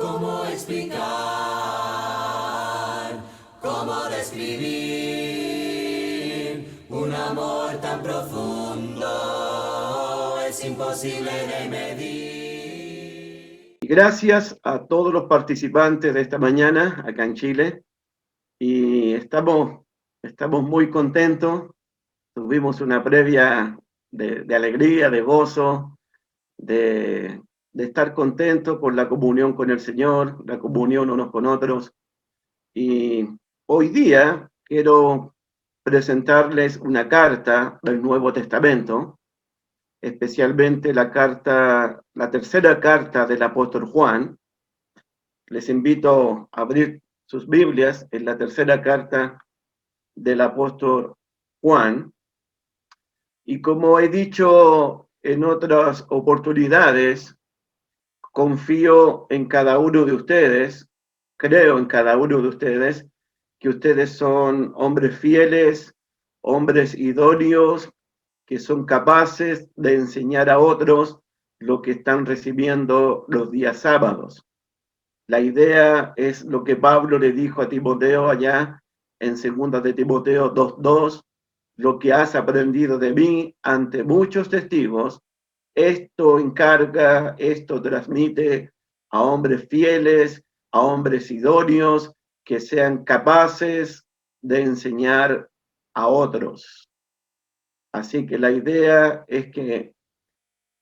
¿Cómo explicar? ¿Cómo describir un amor tan profundo? Es imposible de medir. Gracias a todos los participantes de esta mañana acá en Chile. Y estamos muy contentos. Tuvimos una previa de alegría, de gozo, de estar contentos por la comunión con el Señor, la comunión unos con otros. Y hoy día quiero presentarles una carta del Nuevo Testamento, especialmente la tercera carta del apóstol Juan. Les invito a abrir sus Biblias en la tercera carta del apóstol Juan. Y como he dicho en otras oportunidades, confío en cada uno de ustedes, creo en cada uno de ustedes, que ustedes son hombres fieles, hombres idóneos, que son capaces de enseñar a otros lo que están recibiendo los días sábados. La idea es lo que Pablo le dijo a Timoteo allá en 2 de Timoteo 2:2, lo que has aprendido de mí ante muchos testigos, esto encarga, esto transmite a hombres fieles, a hombres idóneos, que sean capaces de enseñar a otros. Así que la idea es que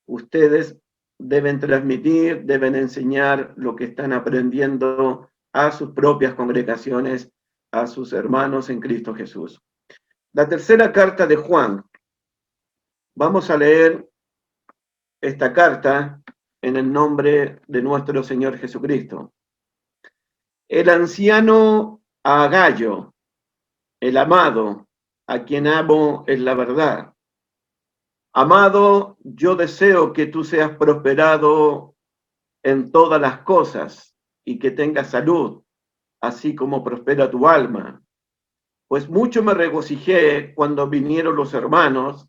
ustedes deben transmitir, deben enseñar lo que están aprendiendo a sus propias congregaciones, a sus hermanos en Cristo Jesús. La tercera carta de Juan. Vamos a leer esta carta en el nombre de nuestro Señor Jesucristo. El anciano a Gayo, el amado, a quien amo en la verdad. Amado, yo deseo que tú seas prosperado en todas las cosas y que tengas salud, así como prospera tu alma. Pues mucho me regocijé cuando vinieron los hermanos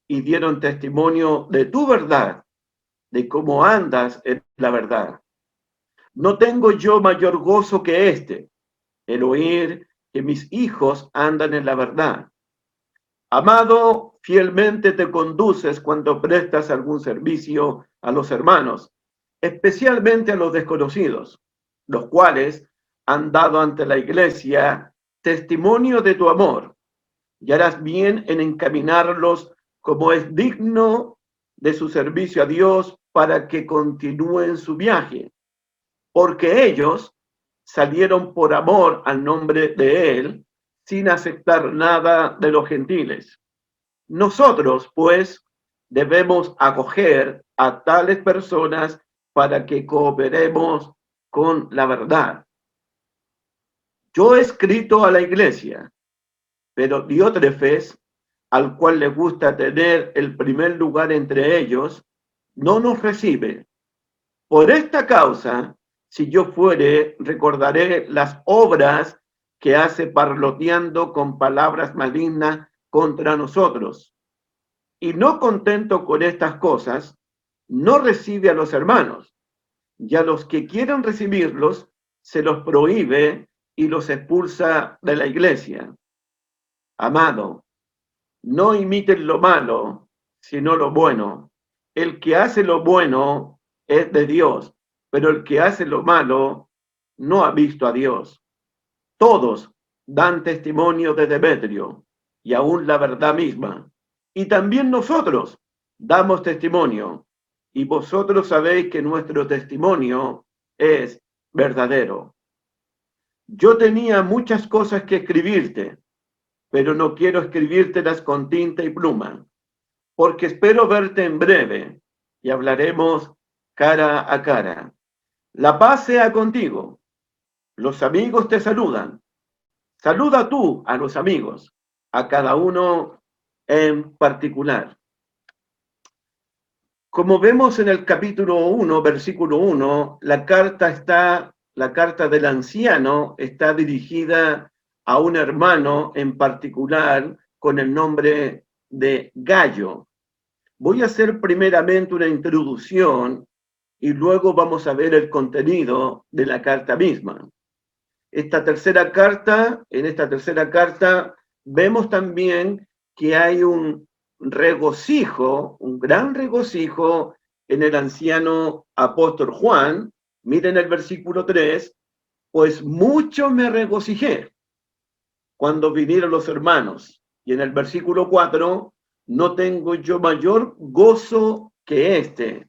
y dieron testimonio de tu verdad, de cómo andas en la verdad. No tengo yo mayor gozo que este, el oír que mis hijos andan en la verdad. Amado, fielmente te conduces cuando prestas algún servicio a los hermanos, especialmente a los desconocidos, los cuales han dado ante la iglesia testimonio de tu amor, y harás bien en encaminarlos como es digno de su servicio a Dios para que continúen su viaje, porque ellos salieron por amor al nombre de Él, sin aceptar nada de los gentiles. Nosotros, pues, debemos acoger a tales personas para que cooperemos con la verdad. Yo he escrito a la iglesia, pero Diótrefes, al cual le gusta tener el primer lugar entre ellos, no nos recibe. Por esta causa, si yo fuere, recordaré las obras que hace parloteando con palabras malignas contra nosotros. Y no contento con estas cosas, no recibe a los hermanos, y a los que quieren recibirlos, se los prohíbe y los expulsa de la iglesia. Amado, no imiten lo malo, sino lo bueno. El que hace lo bueno es de Dios, pero el que hace lo malo no ha visto a Dios. Todos dan testimonio de Demetrio, y aún la verdad misma. Y también nosotros damos testimonio, y vosotros sabéis que nuestro testimonio es verdadero. Yo tenía muchas cosas que escribirte, pero no quiero escribírtelas con tinta y pluma, porque espero verte en breve y hablaremos cara a cara. La paz sea contigo. Los amigos te saludan. Saluda tú a los amigos, a cada uno en particular. Como vemos en el capítulo 1, versículo 1, la carta del anciano está dirigida a un hermano en particular con el nombre de Gayo. Voy a hacer primeramente una introducción y luego vamos a ver el contenido de la carta misma. En esta tercera carta, vemos también que hay un regocijo, un gran regocijo en el anciano apóstol Juan. Miren el versículo 3, pues mucho me regocijé cuando vinieron los hermanos. Y en el versículo 4, no tengo yo mayor gozo que este.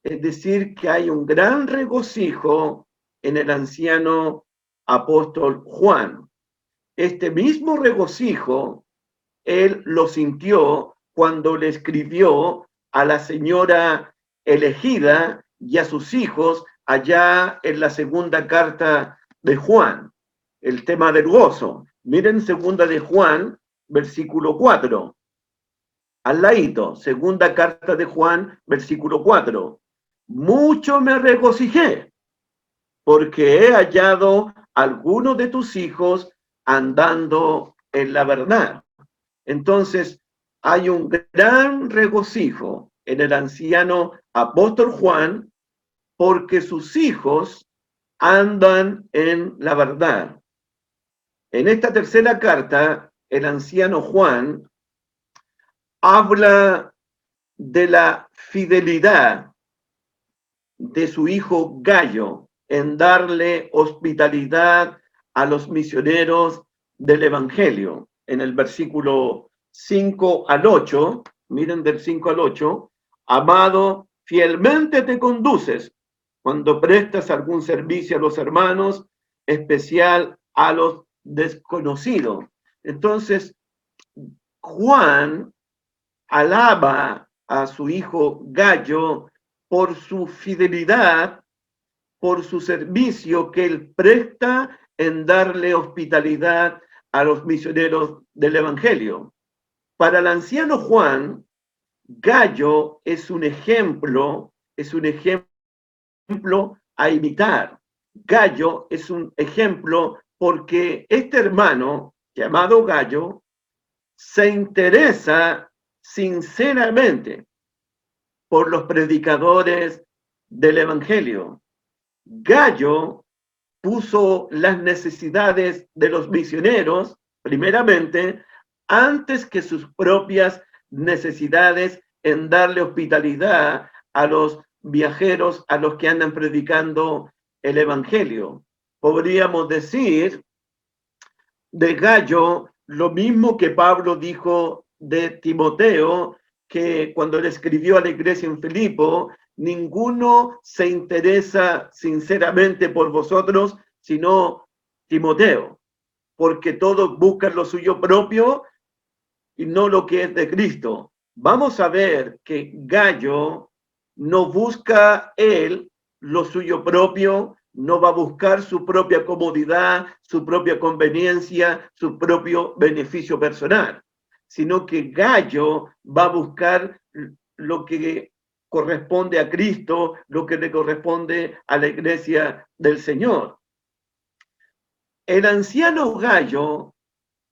Es decir, que hay un gran regocijo en el anciano apóstol Juan. Este mismo regocijo, él lo sintió cuando le escribió a la señora elegida y a sus hijos allá en la segunda carta de Juan, el tema del gozo. Miren segunda de Juan, versículo 4. Al ladito, segunda carta de Juan, versículo 4. Mucho me regocijé, porque he hallado a algunos de tus hijos andando en la verdad. Entonces, hay un gran regocijo en el anciano apóstol Juan, porque sus hijos andan en la verdad. En esta tercera carta, el anciano Juan habla de la fidelidad de su hijo Gallo en darle hospitalidad a los misioneros del Evangelio. En el versículo 5 al 8, miren del 5 al 8, amado, fielmente te conduces cuando prestas algún servicio a los hermanos, especial a los desconocidos. Entonces, Juan alaba a su hijo Gallo por su fidelidad, por su servicio que él presta en darle hospitalidad a los misioneros del Evangelio. Para el anciano Juan, Gallo es un ejemplo a imitar. Gallo es un ejemplo porque este hermano, llamado Gallo, se interesa sinceramente por los predicadores del Evangelio. Gallo puso las necesidades de los misioneros, primeramente, antes que sus propias necesidades en darle hospitalidad a los viajeros, a los que andan predicando el Evangelio. Podríamos decir de Gallo lo mismo que Pablo dijo de Timoteo, que cuando le escribió a la iglesia en Filipo, ninguno se interesa sinceramente por vosotros, sino Timoteo, porque todos buscan lo suyo propio y no lo que es de Cristo. Vamos a ver que Gallo no busca él lo suyo propio, no va a buscar su propia comodidad, su propia conveniencia, su propio beneficio personal, sino que Gallo va a buscar lo que corresponde a Cristo, lo que le corresponde a la iglesia del Señor. El anciano Gallo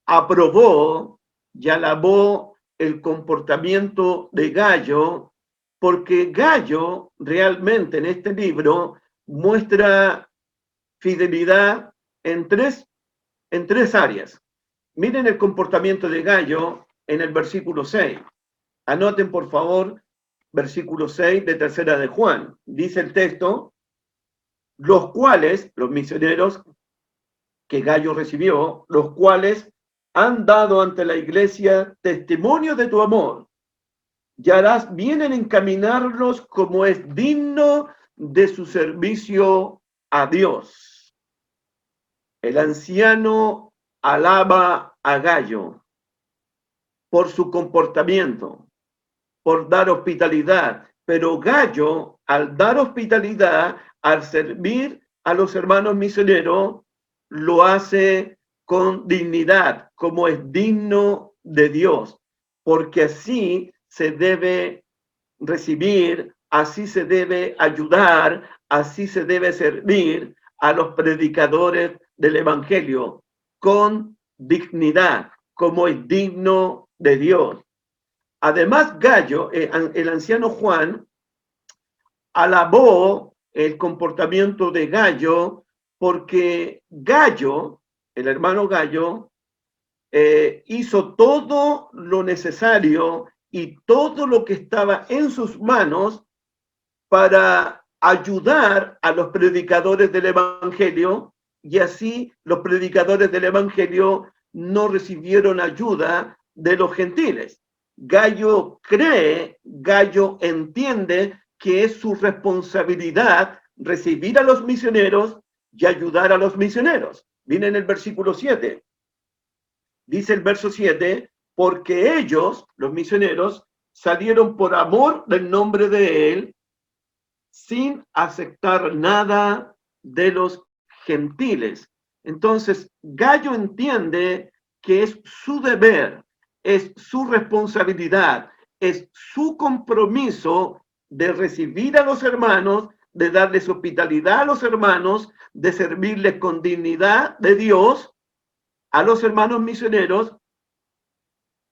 aprobó y alabó el comportamiento de Gallo, porque Gallo realmente en este libro muestra fidelidad en tres áreas. Miren el comportamiento de Gallo en el versículo 6. Anoten, por favor, versículo 6 de tercera de Juan. Dice el texto, los cuales, los misioneros que Gallo recibió, los cuales han dado ante la iglesia testimonio de tu amor, y harás bien en encaminarlos como es digno de su servicio a Dios. El anciano alaba a Gallo por su comportamiento, por dar hospitalidad, pero Gallo, al dar hospitalidad, al servir a los hermanos misioneros, lo hace con dignidad, como es digno de Dios, porque así se debe recibir, así se debe ayudar, así se debe servir a los predicadores del Evangelio, con dignidad, como es digno de Dios. Además, Gallo, el anciano Juan, alabó el comportamiento de Gayo, porque Gayo, el hermano Gayo, hizo todo lo necesario y todo lo que estaba en sus manos para ayudar a los predicadores del Evangelio, y así los predicadores del Evangelio no recibieron ayuda de los gentiles. Gayo cree, Gayo entiende que es su responsabilidad recibir a los misioneros y ayudar a los misioneros. Viene en el versículo 7. Dice el verso 7, porque ellos, los misioneros, salieron por amor del nombre de él, sin aceptar nada de los gentiles. Entonces, Gayo entiende que es su deber, es su responsabilidad, es su compromiso de recibir a los hermanos, de darles hospitalidad a los hermanos, de servirles con dignidad de Dios a los hermanos misioneros,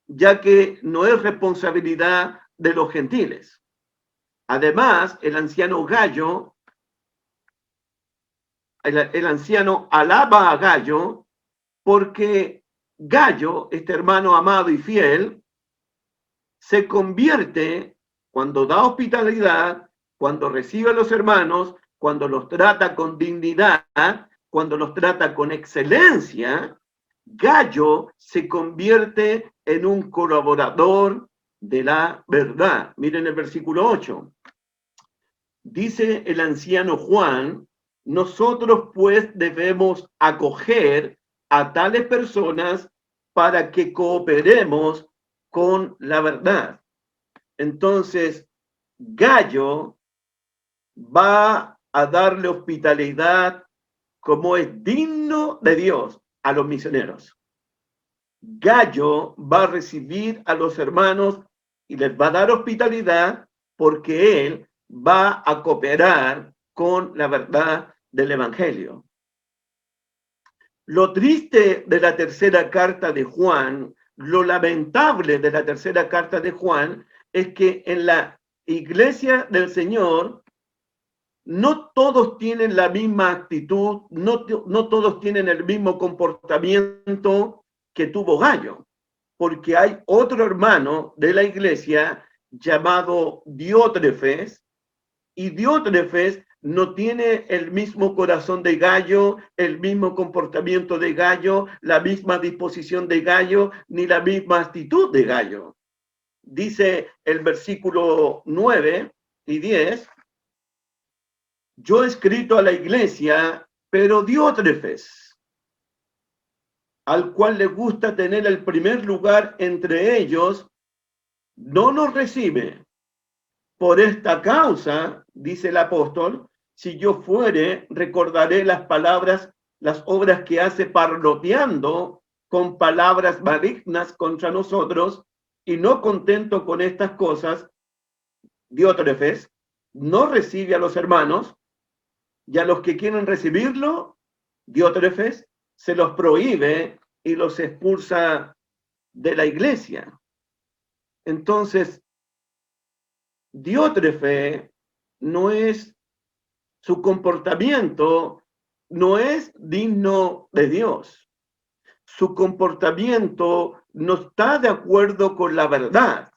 ya que no es responsabilidad de los gentiles. Además, el anciano Gayo, el anciano alaba a Gayo porque Gayo, este hermano amado y fiel, se convierte cuando da hospitalidad, cuando recibe a los hermanos, cuando los trata con dignidad, cuando los trata con excelencia. Gayo se convierte en un colaborador de la verdad. Miren el versículo 8. Dice el anciano Juan, nosotros pues debemos acoger a tales personas para que cooperemos con la verdad. Entonces, Gayo va a darle hospitalidad como es digno de Dios a los misioneros. Gayo va a recibir a los hermanos y les va a dar hospitalidad porque él va a cooperar con la verdad del Evangelio. Lo triste de la tercera carta de Juan, lo lamentable de la tercera carta de Juan, es que en la iglesia del Señor no todos tienen la misma actitud, no todos tienen el mismo comportamiento que tuvo Gayo, porque hay otro hermano de la iglesia llamado Diótrefes, y Diótrefes no tiene el mismo corazón de Gayo, el mismo comportamiento de Gayo, la misma disposición de Gayo, ni la misma actitud de Gayo. Dice el versículo 9 y 10, yo he escrito a la iglesia, pero Diótrefes, al cual le gusta tener el primer lugar entre ellos, no nos recibe. Por esta causa, dice el apóstol, si yo fuere, recordaré las palabras, las obras que hace parloteando con palabras malignas contra nosotros, y no contento con estas cosas, Diótrefes no recibe a los hermanos, y a los que quieren recibirlo, Diótrefes se los prohíbe y los expulsa de la iglesia. Entonces, Diótrefes no es, su comportamiento no es digno de Dios. Su comportamiento no está de acuerdo con la verdad.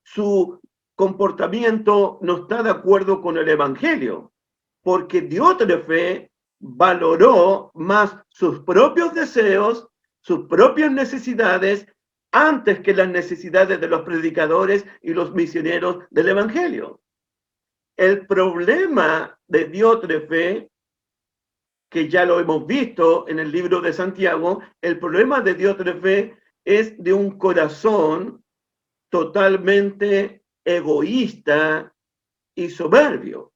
Su comportamiento no está de acuerdo con el Evangelio, porque Diótrefes valoró más sus propios deseos, sus propias necesidades, antes que las necesidades de los predicadores y los misioneros del Evangelio. El problema de Diótrefes, que ya lo hemos visto en el libro de Santiago, el problema de Diótrefes es de un corazón totalmente egoísta y soberbio.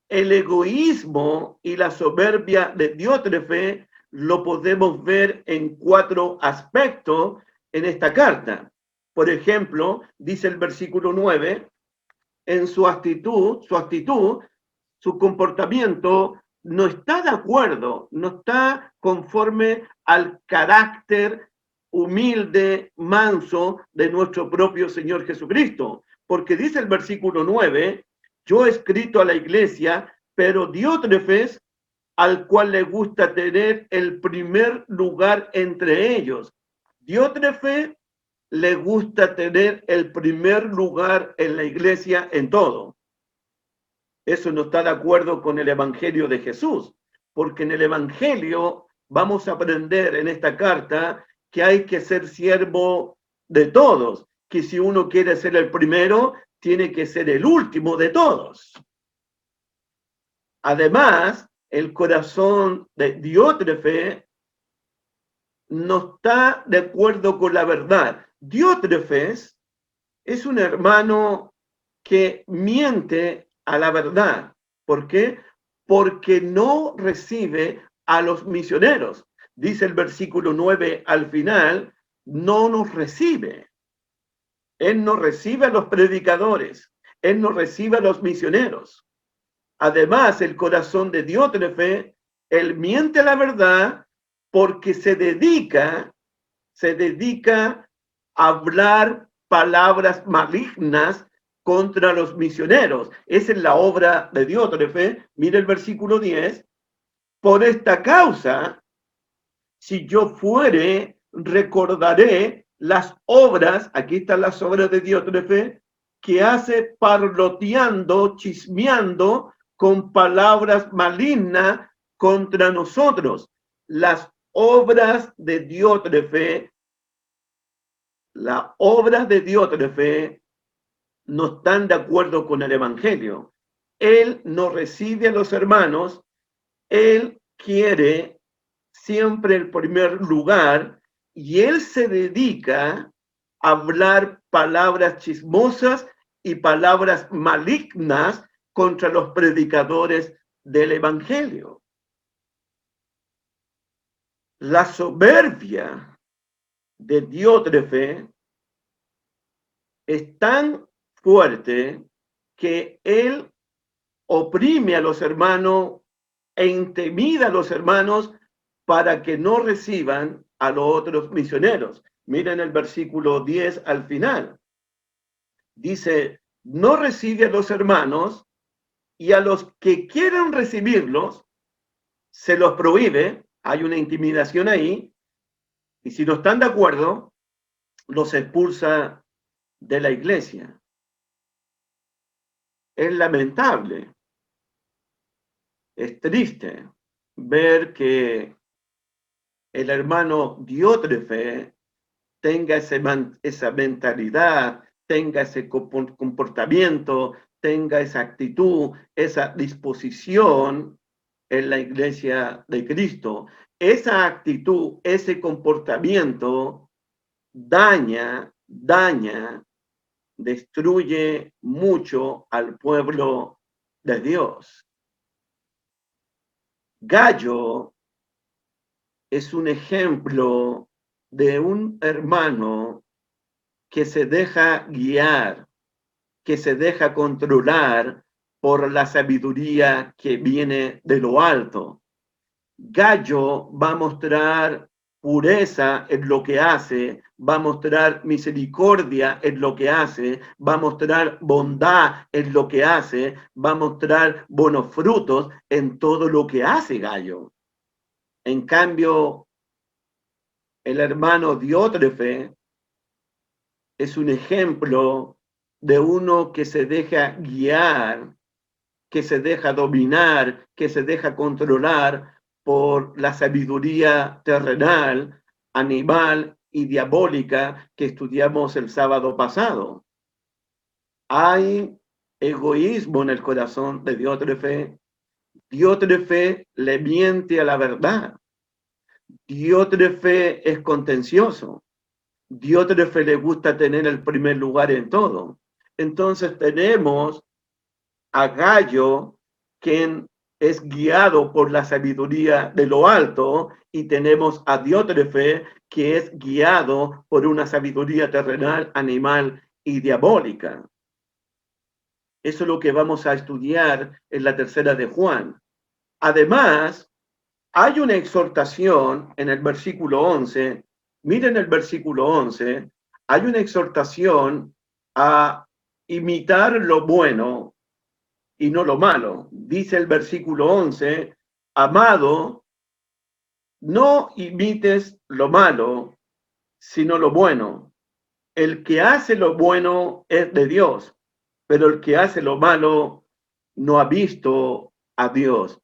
El egoísmo y la soberbia de Diótrefes lo podemos ver en 4 aspectos en esta carta. Por ejemplo, dice el versículo 9, en su actitud, su comportamiento no está de acuerdo, no está conforme al carácter humilde, manso de nuestro propio Señor Jesucristo. Porque dice el versículo 9, Yo he escrito a la iglesia, pero Diótrefes, al cual le gusta tener el primer lugar entre ellos. Diótrefes le gusta tener el primer lugar en la iglesia en todo. Eso no está de acuerdo con el Evangelio de Jesús, porque en el Evangelio vamos a aprender en esta carta que hay que ser siervo de todos, que si uno quiere ser el primero, tiene que ser el último de todos. Además, el corazón de Diótrefes no está de acuerdo con la verdad. Diótrefes es un hermano que miente a la verdad. ¿Por qué? Porque no recibe a los misioneros. Dice el versículo 9 al final, no nos recibe. Él no recibe a los predicadores. Él no recibe a los misioneros. Además, el corazón de Diótrefes, él miente a la verdad porque se dedica a hablar palabras malignas contra los misioneros. Esa es la obra de Diótrefes. Mira el versículo 10. Por esta causa, si yo fuere, recordaré las obras, aquí están las obras de Diótrefes, que hace parloteando, chismeando con palabras malignas contra nosotros. Las obras de Diótrefes, las obras de Diótrefes no están de acuerdo con el Evangelio. Él no recibe a los hermanos, él quiere siempre el primer lugar y él se dedica a hablar palabras chismosas y palabras malignas contra los predicadores del Evangelio. La soberbia de Diótrefes es tan fuerte que él oprime a los hermanos e intimida a los hermanos para que no reciban a los otros misioneros. Miren el versículo 10 al final. Dice, no recibe a los hermanos y a los que quieran recibirlos, se los prohíbe. Hay una intimidación ahí. Y si no están de acuerdo, los expulsa de la iglesia. Es lamentable, es triste ver que el hermano Diótrefes tenga esa mentalidad, tenga ese comportamiento, tenga esa actitud, esa disposición en la iglesia de Cristo. Esa actitud, ese comportamiento daña, destruye mucho al pueblo de Dios. Gallo es un ejemplo de un hermano que se deja guiar, que se deja controlar por la sabiduría que viene de lo alto. Gallo va a mostrar pureza en lo que hace, va a mostrar misericordia en lo que hace, va a mostrar bondad en lo que hace, va a mostrar buenos frutos en todo lo que hace Gallo. En cambio, el hermano Diótrefes es un ejemplo de uno que se deja guiar, que se deja dominar, que se deja controlar por la sabiduría terrenal, animal y diabólica que estudiamos el sábado pasado. Hay egoísmo en el corazón de Diótrefes. Diótrefes le miente a la verdad. Diótrefes es contencioso. Diótrefes le gusta tener el primer lugar en todo. Entonces tenemos a Gallo, quien es guiado por la sabiduría de lo alto, y tenemos a Diótrefes, que es guiado por una sabiduría terrenal, animal y diabólica. Eso es lo que vamos a estudiar en la tercera de Juan. Además, hay una exhortación en el versículo 11. Miren el versículo 11. Hay una exhortación a imitar lo bueno, y no lo malo. Dice el versículo 11, amado, no imites lo malo, sino lo bueno. El que hace lo bueno es de Dios, pero el que hace lo malo no ha visto a Dios.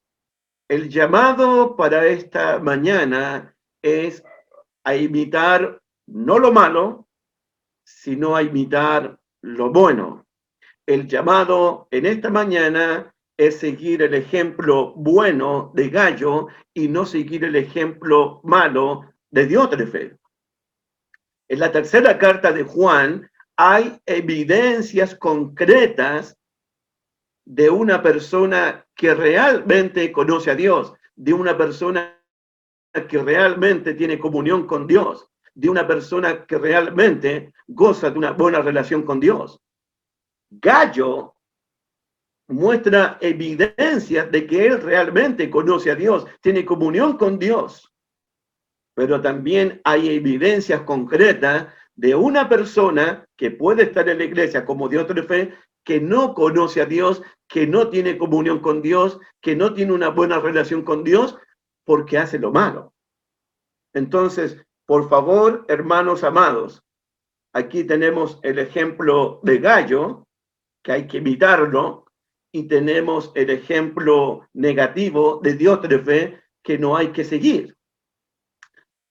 El llamado para esta mañana es a imitar no lo malo, sino a imitar lo bueno. El llamado en esta mañana es seguir el ejemplo bueno de Gallo y no seguir el ejemplo malo de Diótrefe. En la tercera carta de Juan hay evidencias concretas de una persona que realmente conoce a Dios, de una persona que realmente tiene comunión con Dios, de una persona que realmente goza de una buena relación con Dios. Gallo muestra evidencias de que él realmente conoce a Dios, tiene comunión con Dios, pero también hay evidencias concretas de una persona que puede estar en la iglesia como Diótrefe, que no conoce a Dios, que no tiene comunión con Dios, que no tiene una buena relación con Dios, porque hace lo malo. Entonces, por favor, hermanos amados, aquí tenemos el ejemplo de Gallo, que hay que imitarlo, y tenemos el ejemplo negativo de Diótrefe, que no hay que seguir.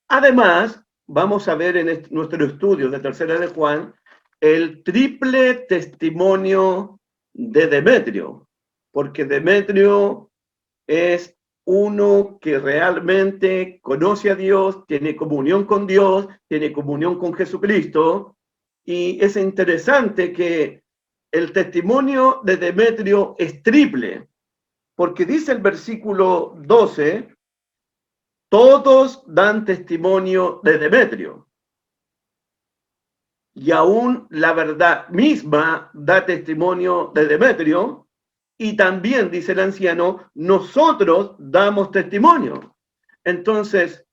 Además, vamos a ver en nuestro estudio de Tercera de Juan el triple testimonio de Demetrio, porque Demetrio es uno que realmente conoce a Dios, tiene comunión con Dios, tiene comunión con Jesucristo, y es interesante que el testimonio de Demetrio es triple, porque dice el versículo 12, todos dan testimonio de Demetrio. Y aún la verdad misma da testimonio de Demetrio. Y también, dice el anciano, nosotros damos testimonio. Entonces,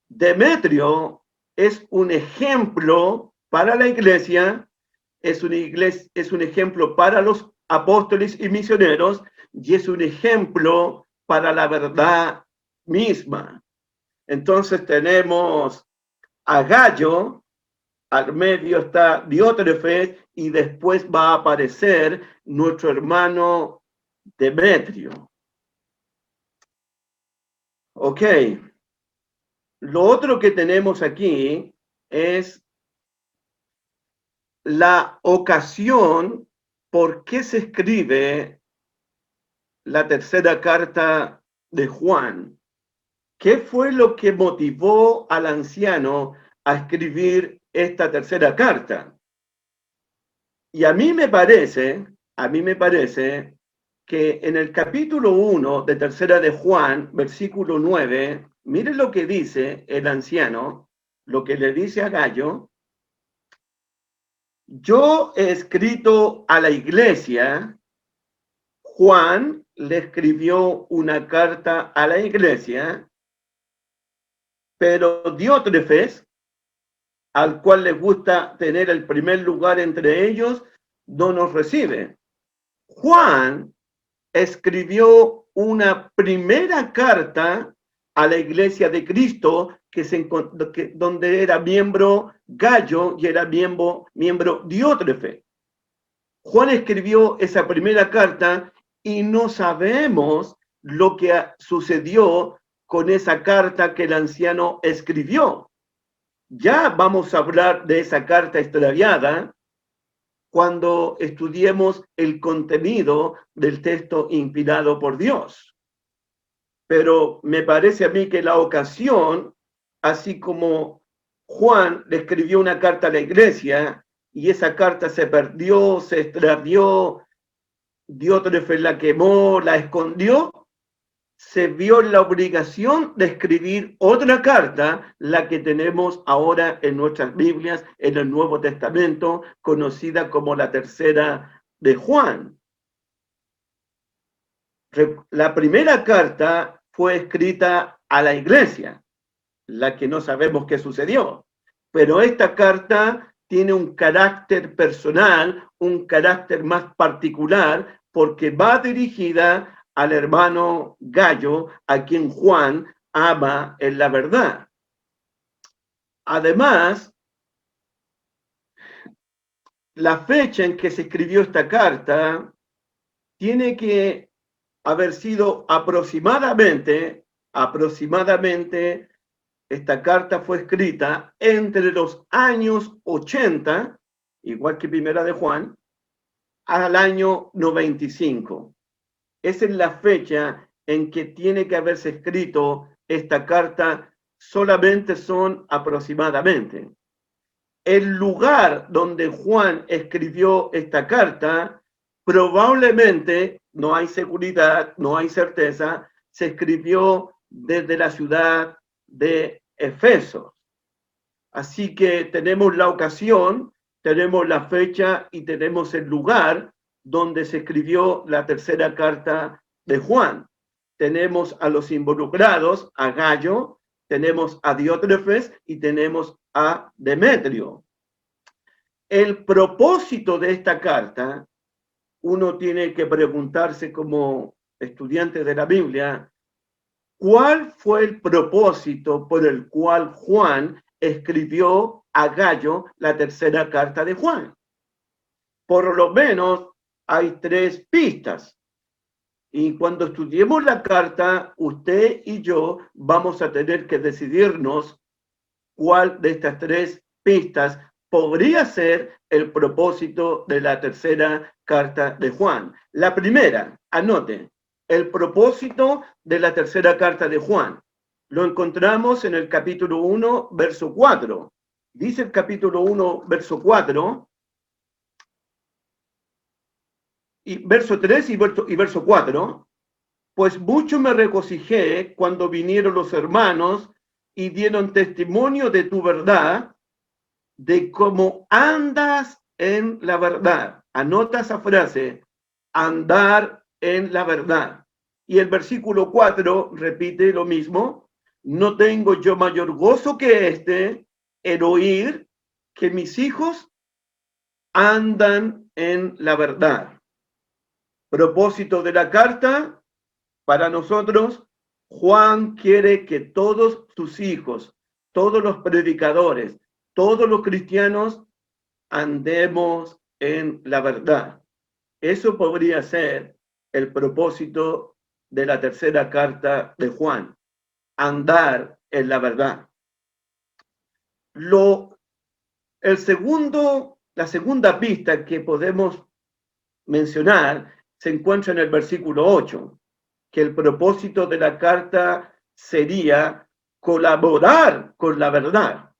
Demetrio es un ejemplo para la iglesia, es un ejemplo para los apóstoles y misioneros, y es un ejemplo para la verdad misma. Entonces tenemos a Gallo, al medio está Diótrefe, y después va a aparecer nuestro hermano Demetrio. Ok. Lo otro que tenemos aquí es la ocasión por qué se escribe la tercera carta de Juan. ¿Qué fue lo que motivó al anciano a escribir esta tercera carta? Y a mí me parece que en el capítulo 1 de tercera de Juan, versículo 9, miren lo que dice el anciano, lo que le dice a Gallo. Yo he escrito a la iglesia, Juan le escribió una carta a la iglesia, pero Diótrefes, al cual le gusta tener el primer lugar entre ellos, no nos recibe. Juan escribió una primera carta a la iglesia de Cristo donde era miembro Gallo y era miembro Diótrefe. Juan escribió esa primera carta y no sabemos lo que sucedió con esa carta que el anciano escribió. Ya vamos a hablar de esa carta extraviada cuando estudiemos el contenido del texto inspirado por Dios. Pero me parece a mí que la ocasión, así como Juan le escribió una carta a la iglesia y esa carta se perdió, se extravió, Diótrefe la quemó, la escondió, se vio la obligación de escribir otra carta, la que tenemos ahora en nuestras Biblias, en el Nuevo Testamento, conocida como la tercera de Juan. La primera carta fue escrita a la iglesia, la que no sabemos qué sucedió, pero esta carta tiene un carácter personal, un carácter más particular, porque va dirigida al hermano Gallo, a quien Juan ama en la verdad. Además, la fecha en que se escribió esta carta tiene que haber sido aproximadamente, esta carta fue escrita entre los años 80, igual que Primera de Juan, al año 95. Esa es la fecha en que tiene que haberse escrito esta carta, solamente son aproximadamente. El lugar donde Juan escribió esta carta, probablemente, no hay seguridad, no hay certeza, se escribió desde la ciudad de Efeso. Así que tenemos la ocasión, tenemos la fecha y tenemos el lugar donde se escribió la tercera carta de Juan. Tenemos a los involucrados, a Gallo, tenemos a Diótrefes y tenemos a Demetrio. El propósito de esta carta, uno tiene que preguntarse como estudiante de la Biblia, ¿cuál fue el propósito por el cual Juan escribió a Gallo la tercera carta de Juan? Por lo menos hay 3 pistas. Y cuando estudiemos la carta, usted y yo vamos a tener que decidirnos cuál de estas 3 pistas podría ser el propósito de la tercera carta de Juan. La primera, anote, el propósito de la tercera carta de Juan. Lo encontramos en el capítulo 1, verso 4. Dice el capítulo 1, verso 4, y verso 3 y verso 4, pues mucho me regocijé cuando vinieron los hermanos y dieron testimonio de tu verdad, de cómo andas en la verdad. Anota esa frase, andar en la verdad. Y el versículo 4 repite lo mismo, no tengo yo mayor gozo que este, el oír que mis hijos andan en la verdad. Propósito de la carta, para nosotros, Juan quiere que todos sus hijos, todos los predicadores, todos los cristianos andemos en la verdad. Eso podría ser el propósito de la tercera carta de Juan, andar en la verdad. La segunda pista que podemos mencionar se encuentra en el versículo 8, que el propósito de la carta sería colaborar con la verdad.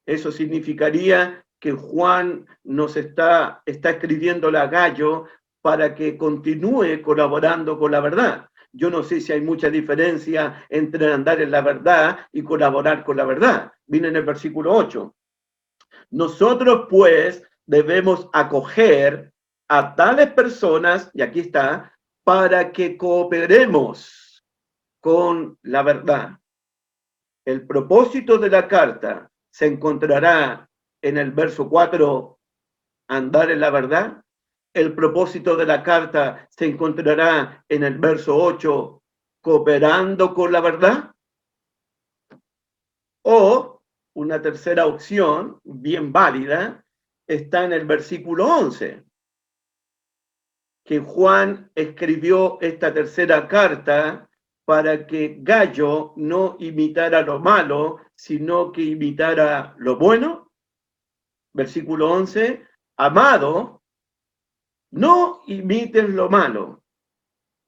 Eso significaría que Juan nos está escribiendo a Gallo para que continúe colaborando con la verdad. Yo no sé si hay mucha diferencia entre andar en la verdad y colaborar con la verdad. Viene en el versículo 8. Nosotros, pues, debemos acoger a tales personas, y aquí está, para que cooperemos con la verdad. El propósito de la carta se encontrará en el verso 4, andar en la verdad. El propósito de la carta se encontrará en el verso 8, cooperando con la verdad. O una tercera opción, bien válida, está en el versículo 11, que Juan escribió esta tercera carta para que Gallo no imitara lo malo, sino que imitara lo bueno. Versículo 11, amado, no imites lo malo,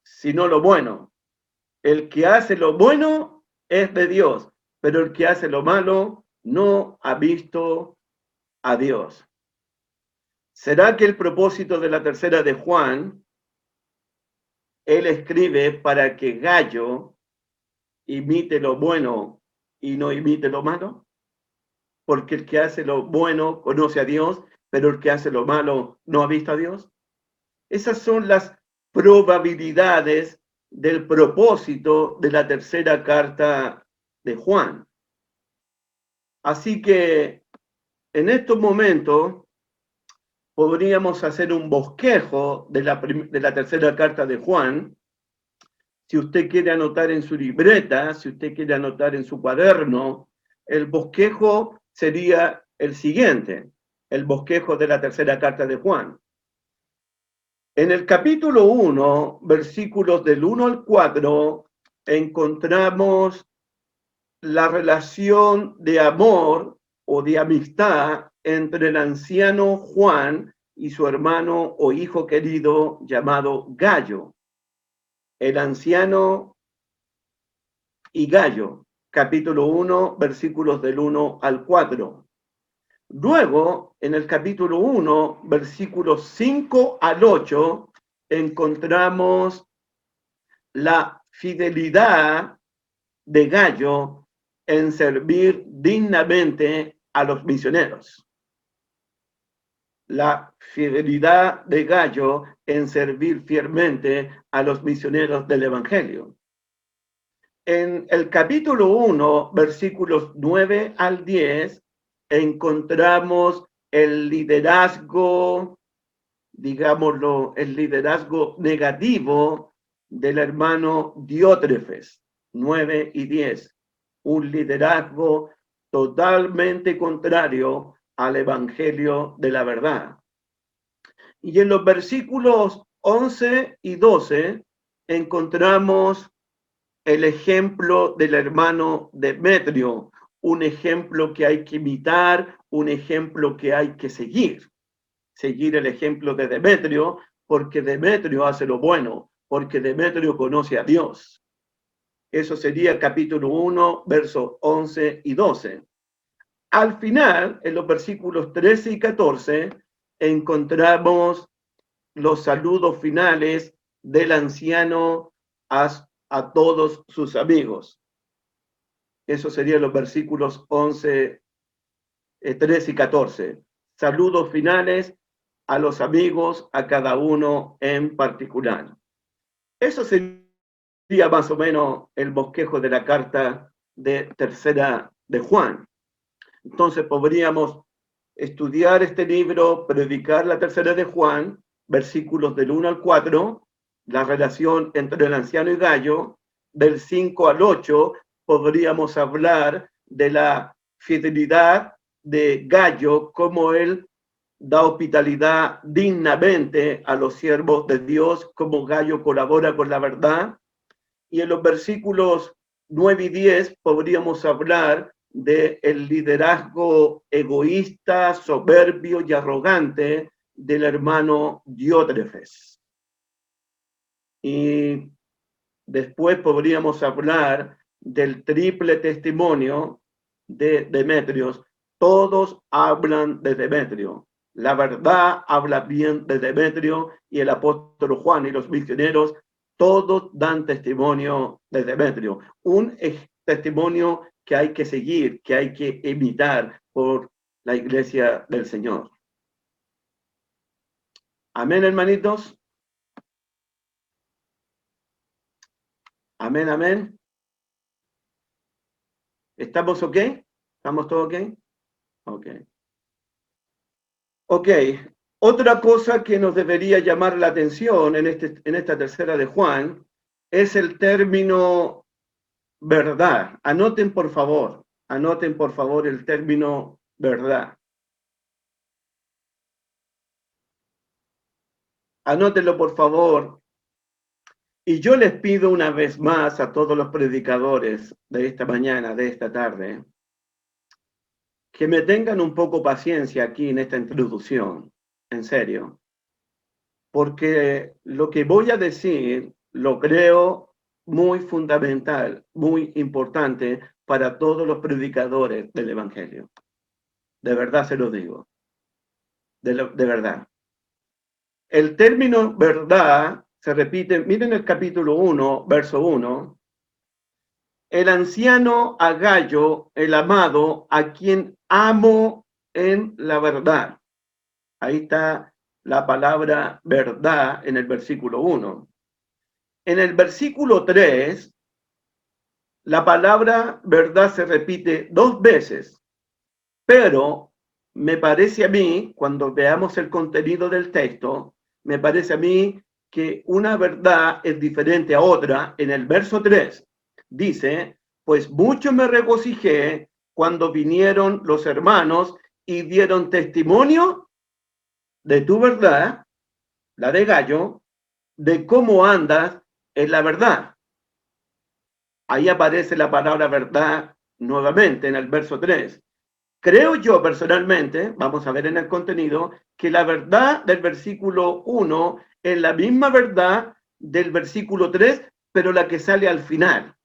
sino lo bueno. El que hace lo bueno es de Dios, pero el que hace lo malo no ha visto a Dios. ¿Será que el propósito de la tercera de Juan, él escribe para que Gallo imite lo bueno y no imite lo malo? Porque el que hace lo bueno conoce a Dios, pero el que hace lo malo no ha visto a Dios. Esas son las probabilidades del propósito de la tercera carta de Juan. Así que en estos momentos podríamos hacer un bosquejo de la tercera carta de Juan. Si usted quiere anotar en su libreta, si usted quiere anotar en su cuaderno, el bosquejo sería el siguiente, el bosquejo de la tercera carta de Juan. En el capítulo 1, versículos del 1 al 4, encontramos la relación de amor o de amistad entre el anciano Juan y su hermano o hijo querido llamado Gallo. El anciano y Gallo, capítulo 1, versículos del 1 al 4. Luego, en el capítulo 1, versículos 5 al 8, encontramos la fidelidad de Gallo en servir dignamente a los misioneros. La fidelidad de Gallo en servir fielmente a los misioneros del Evangelio. En el capítulo 1, versículos 9 al 10, encontramos el liderazgo, digámoslo, el liderazgo negativo del hermano Diótrefes, 9 y 10. Un liderazgo totalmente contrario al evangelio de la verdad. Y en los versículos 11 y 12 encontramos el ejemplo del hermano Demetrio, un ejemplo que hay que imitar, un ejemplo que hay que seguir. Seguir el ejemplo de Demetrio, porque Demetrio hace lo bueno, porque Demetrio conoce a Dios. Eso sería capítulo 1, versos 11 y 12. Al final, en los versículos 13 y 14, encontramos los saludos finales del anciano a todos sus amigos. Eso serían los versículos 11, 13 y 14. Saludos finales a los amigos, a cada uno en particular. Eso sería más o menos el bosquejo de la carta de tercera de Juan. Entonces podríamos estudiar este libro, predicar la tercera de Juan, versículos del 1 al 4, la relación entre el anciano y Gallo, del 5 al 8, podríamos hablar de la fidelidad de Gallo, como él da hospitalidad dignamente a los siervos de Dios, como Gallo colabora con la verdad. Y en los versículos 9 y 10 podríamos hablar del liderazgo egoísta, soberbio y arrogante del hermano Diótrefes. Y después podríamos hablar del triple testimonio de Demetrios. Todos hablan de Demetrio. La verdad habla bien de Demetrio, y el apóstol Juan y los misioneros, todos dan testimonio de Demetrio. Un testimonio que hay que seguir, que hay que imitar por la iglesia del Señor. Amén, hermanitos. Amén, amén. ¿Estamos ok? ¿Estamos todos ok? Ok. Ok. Otra cosa que nos debería llamar la atención en esta tercera de Juan es el término verdad. Anoten por favor el término verdad. Anótenlo por favor. Y yo les pido una vez más a todos los predicadores de esta mañana, de esta tarde, que me tengan un poco paciencia aquí en esta introducción, en serio. Porque lo que voy a decir lo creo muy fundamental, muy importante para todos los predicadores del Evangelio. De verdad se lo digo. De verdad. El término verdad se repite, miren el capítulo 1, verso 1. El anciano a Gallo, el amado, a quien amo en la verdad. Ahí está la palabra verdad en el versículo 1. En el versículo 3, la palabra verdad se repite 2 veces, pero me parece a mí, cuando veamos el contenido del texto, me parece a mí que una verdad es diferente a otra. En el verso 3 dice, pues mucho me regocijé cuando vinieron los hermanos y dieron testimonio de tu verdad, la de Gallo, de cómo andas en la verdad. Ahí aparece la palabra verdad nuevamente en el verso 3. Creo yo personalmente, vamos a ver en el contenido, que la verdad del versículo 1 es la misma verdad del versículo 3, pero la que sale al final.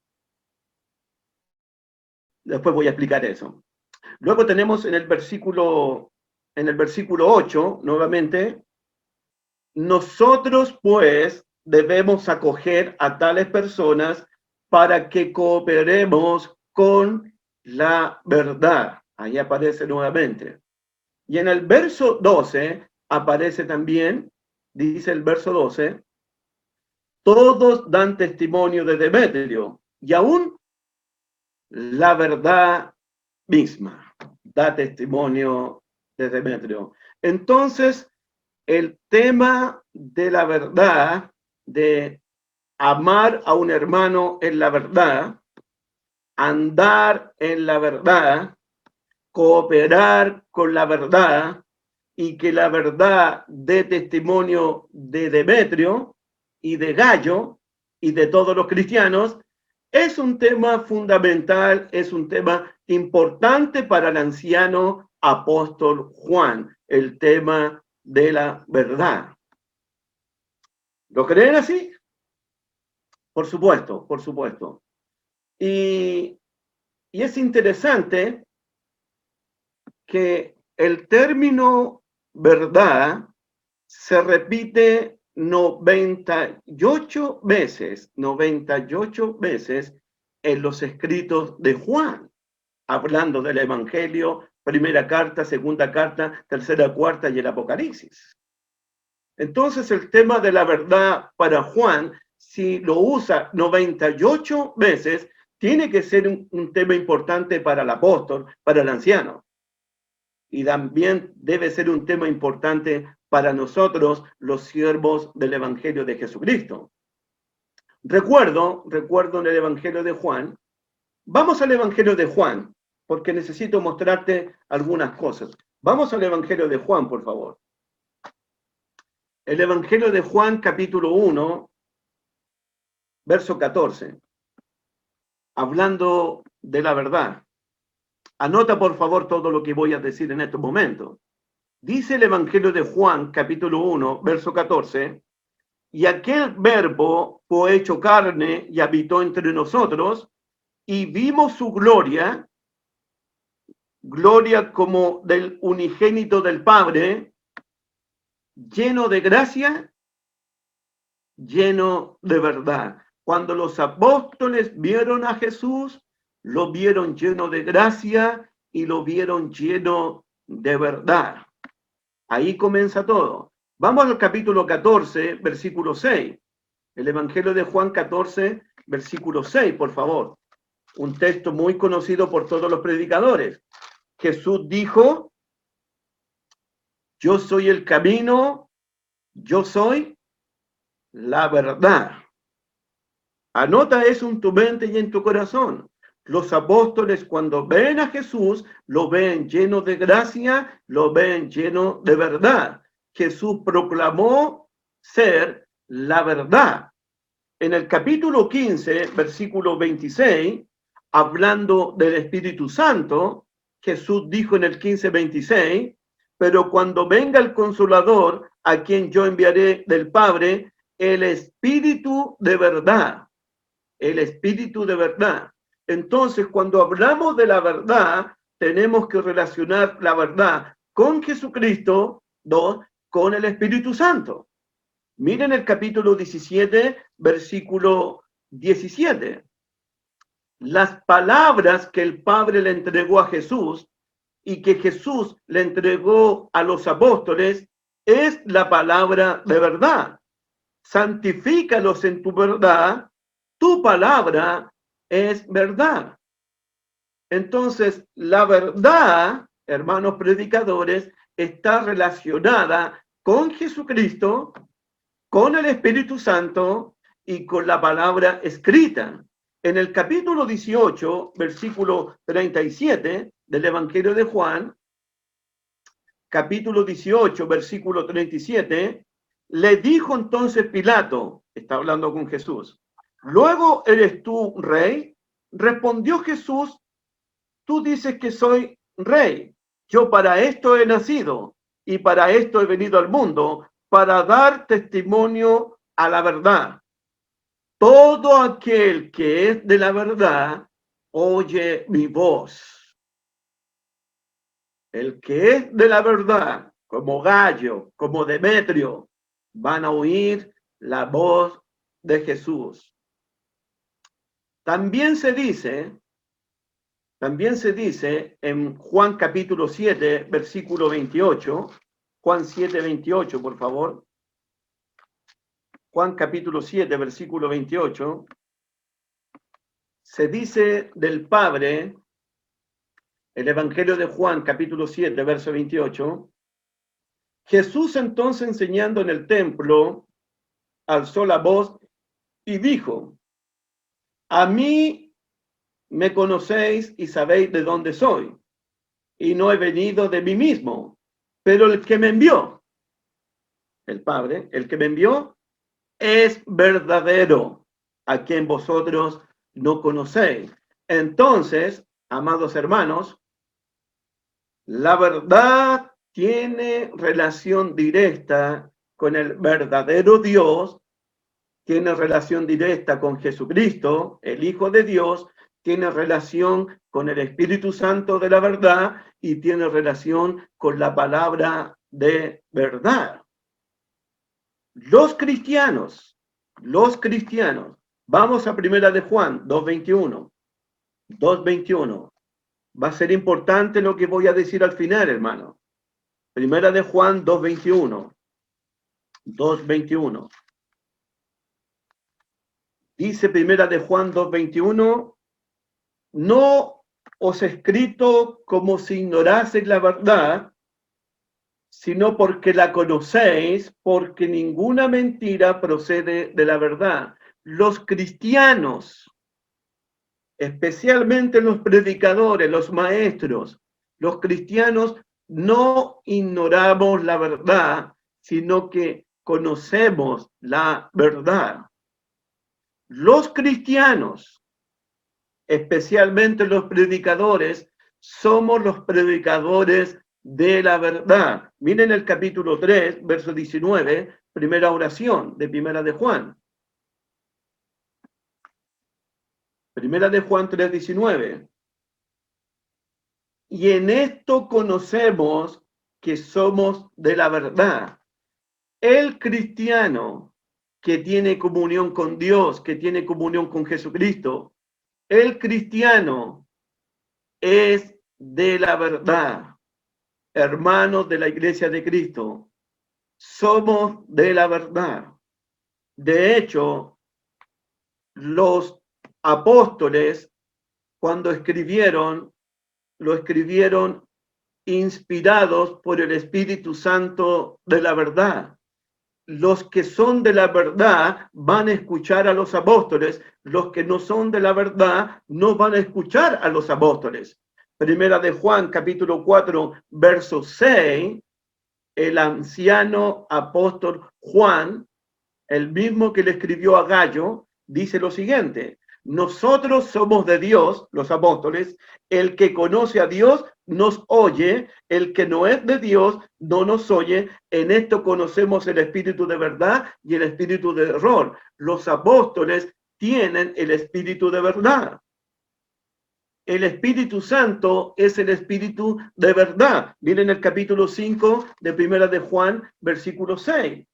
Después voy a explicar eso. Luego tenemos en el versículo 8, nuevamente, nosotros pues debemos acoger a tales personas para que cooperemos con la verdad. Ahí aparece nuevamente. Y en el verso 12 aparece también, dice el verso 12, todos dan testimonio de Demetrio y aún la verdad misma da testimonio de Demetrio. Entonces, el tema de la verdad, de amar a un hermano en la verdad, andar en la verdad, cooperar con la verdad y que la verdad dé testimonio de Demetrio y de Gallo y de todos los cristianos, es un tema fundamental, es un tema importante para el anciano apóstol Juan, el tema de la verdad. ¿Lo creen así? Por supuesto, por supuesto. Y es interesante que el término verdad se repite 98 veces en los escritos de Juan, hablando del Evangelio, primera carta, segunda carta, tercera, cuarta y el Apocalipsis. Entonces el tema de la verdad para Juan, si lo usa 98 veces, tiene que ser un tema importante para el apóstol, para el anciano. Y también debe ser un tema importante para nosotros, los siervos del Evangelio de Jesucristo. Recuerdo en el Evangelio de Juan, vamos al Evangelio de Juan, porque necesito mostrarte algunas cosas. Vamos al Evangelio de Juan, por favor. El Evangelio de Juan, capítulo 1, verso 14. Hablando de la verdad. Anota, por favor, todo lo que voy a decir en estos momentos. Dice el Evangelio de Juan, capítulo 1, verso 14, y aquel verbo fue hecho carne y habitó entre nosotros, y vimos su gloria, gloria como del unigénito del Padre, lleno de gracia, lleno de verdad. Cuando los apóstoles vieron a Jesús, lo vieron lleno de gracia y lo vieron lleno de verdad. Ahí comienza todo. Vamos al capítulo 14, versículo 6. El Evangelio de Juan 14, versículo 6, por favor. Un texto muy conocido por todos los predicadores. Jesús dijo, yo soy el camino, yo soy la verdad. Anota eso en tu mente y en tu corazón. Los apóstoles cuando ven a Jesús, lo ven lleno de gracia, lo ven lleno de verdad. Jesús proclamó ser la verdad. En el capítulo 15, versículo 26, hablando del Espíritu Santo, Jesús dijo en el 15:26, pero cuando venga el Consolador, a quien yo enviaré del Padre, el Espíritu de verdad. El Espíritu de verdad. Entonces, cuando hablamos de la verdad, tenemos que relacionar la verdad con Jesucristo, con el Espíritu Santo. Miren el capítulo 17, versículo 17. Las palabras que el Padre le entregó a Jesús y que Jesús le entregó a los apóstoles es la palabra de verdad. Santifícalos en tu verdad. Tu palabra es verdad. Entonces, la verdad hermanos predicadores, está relacionada con Jesucristo, con el Espíritu Santo y con la palabra escrita. En el capítulo 18, versículo 37 del Evangelio de Juan, capítulo 18, versículo 37, le dijo entonces Pilato, está hablando con Jesús, ¿luego eres tú rey? Respondió Jesús, tú dices que soy rey. Yo para esto he nacido y para esto he venido al mundo, para dar testimonio a la verdad. Todo aquel que es de la verdad oye mi voz. El que es de la verdad, como Gallo, como Demetrio, van a oír la voz de Jesús. También se dice en Juan capítulo 7, versículo 28, Juan 7, 28, por favor. Juan capítulo 7, versículo 28, se dice del Padre, el Evangelio de Juan capítulo 7, verso 28, Jesús entonces enseñando en el templo, alzó la voz y dijo, a mí me conocéis y sabéis de dónde soy, y no he venido de mí mismo, pero el que me envió, el Padre, el que me envió, es verdadero, a quien vosotros no conocéis. Entonces, amados hermanos, la verdad tiene relación directa con el verdadero Dios, tiene relación directa con Jesucristo, el Hijo de Dios, tiene relación con el Espíritu Santo de la verdad y tiene relación con la palabra de verdad. Los cristianos, vamos a Primera de Juan 2:21. Va a ser importante lo que voy a decir al final, hermano. Primera de Juan 2:21. Dice Primera de Juan 2:21, no os he escrito como si ignoraseis la verdad, sino porque la conocéis, porque ninguna mentira procede de la verdad. Los cristianos, especialmente los predicadores, los maestros, los cristianos no ignoramos la verdad, sino que conocemos la verdad. Los cristianos, especialmente los predicadores, somos los predicadores de la verdad. Miren el capítulo 3, verso 19, primera oración de Primera de Juan. Primera de Juan 3:19. Y en esto conocemos que somos de la verdad. El cristiano que tiene comunión con Dios, que tiene comunión con Jesucristo, el cristiano es de la verdad. Hermanos de la Iglesia de Cristo, somos de la verdad. De hecho, los apóstoles, cuando escribieron, lo escribieron inspirados por el Espíritu Santo de la verdad. Los que son de la verdad van a escuchar a los apóstoles, los que no son de la verdad no van a escuchar a los apóstoles. Primera de Juan, capítulo 4, verso 6, el anciano apóstol Juan, el mismo que le escribió a Gallo, dice lo siguiente: nosotros somos de Dios, los apóstoles, el que conoce a Dios nos oye, el que no es de Dios no nos oye, en esto conocemos el espíritu de verdad y el espíritu de error. Los apóstoles tienen el espíritu de verdad. El Espíritu Santo es el Espíritu de verdad. Miren el capítulo 5 de Primera de Juan, versículo 6.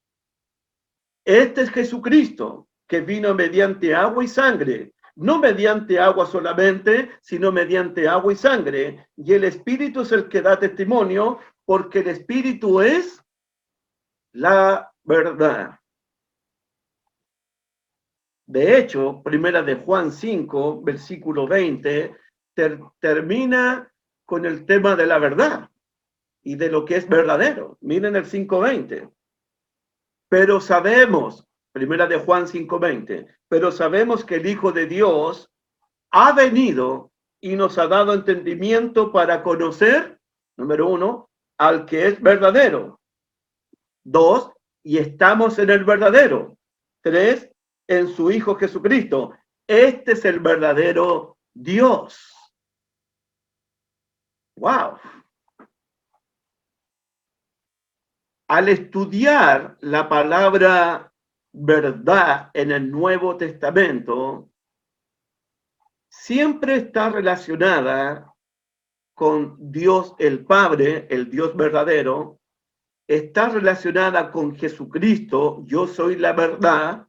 Este es Jesucristo, que vino mediante agua y sangre, no mediante agua solamente, sino mediante agua y sangre. Y el Espíritu es el que da testimonio, porque el Espíritu es la verdad. De hecho, Primera de Juan 5, versículo 20, termina con el tema de la verdad y de lo que es verdadero. Miren el 5:20. Pero sabemos, primera de Juan 5:20, pero sabemos que el Hijo de Dios ha venido y nos ha dado entendimiento para conocer, número 1, al que es verdadero. 2, y estamos en el verdadero. 3, en su Hijo Jesucristo. Este es el verdadero Dios. ¡Wow! Al estudiar la palabra verdad en el Nuevo Testamento, siempre está relacionada con Dios el Padre, el Dios verdadero, está relacionada con Jesucristo, yo soy la verdad,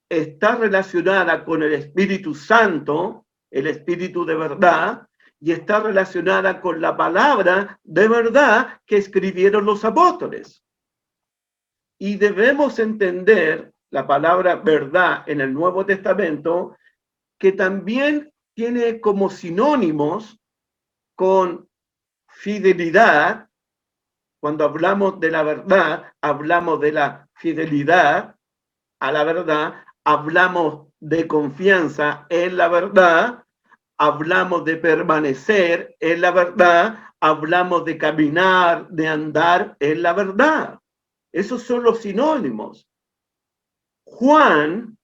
está relacionada con el Espíritu Santo, el Espíritu de verdad, y está relacionada con la palabra de verdad que escribieron los apóstoles. Y debemos entender la palabra verdad en el Nuevo Testamento, que también tiene como sinónimos con fidelidad. Cuando hablamos de la verdad, hablamos de la fidelidad a la verdad, hablamos de confianza en la verdad, hablamos de permanecer en la verdad, hablamos de caminar, de andar en la verdad. Esos son los sinónimos. Juan,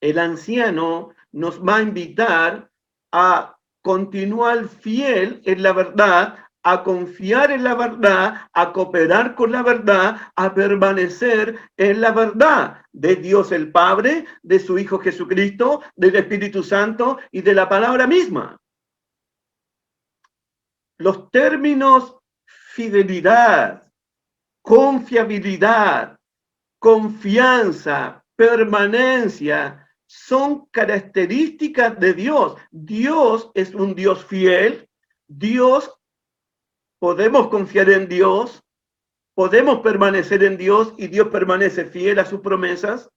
el anciano, nos va a invitar a continuar fiel en la verdad, a confiar en la verdad, a cooperar con la verdad, a permanecer en la verdad de Dios el Padre, de su Hijo Jesucristo, del Espíritu Santo y de la palabra misma. Los términos fidelidad, confiabilidad, confianza, permanencia, son características de Dios. Dios es un Dios fiel. Dios, podemos confiar en Dios, podemos permanecer en Dios y Dios permanece fiel a sus promesas.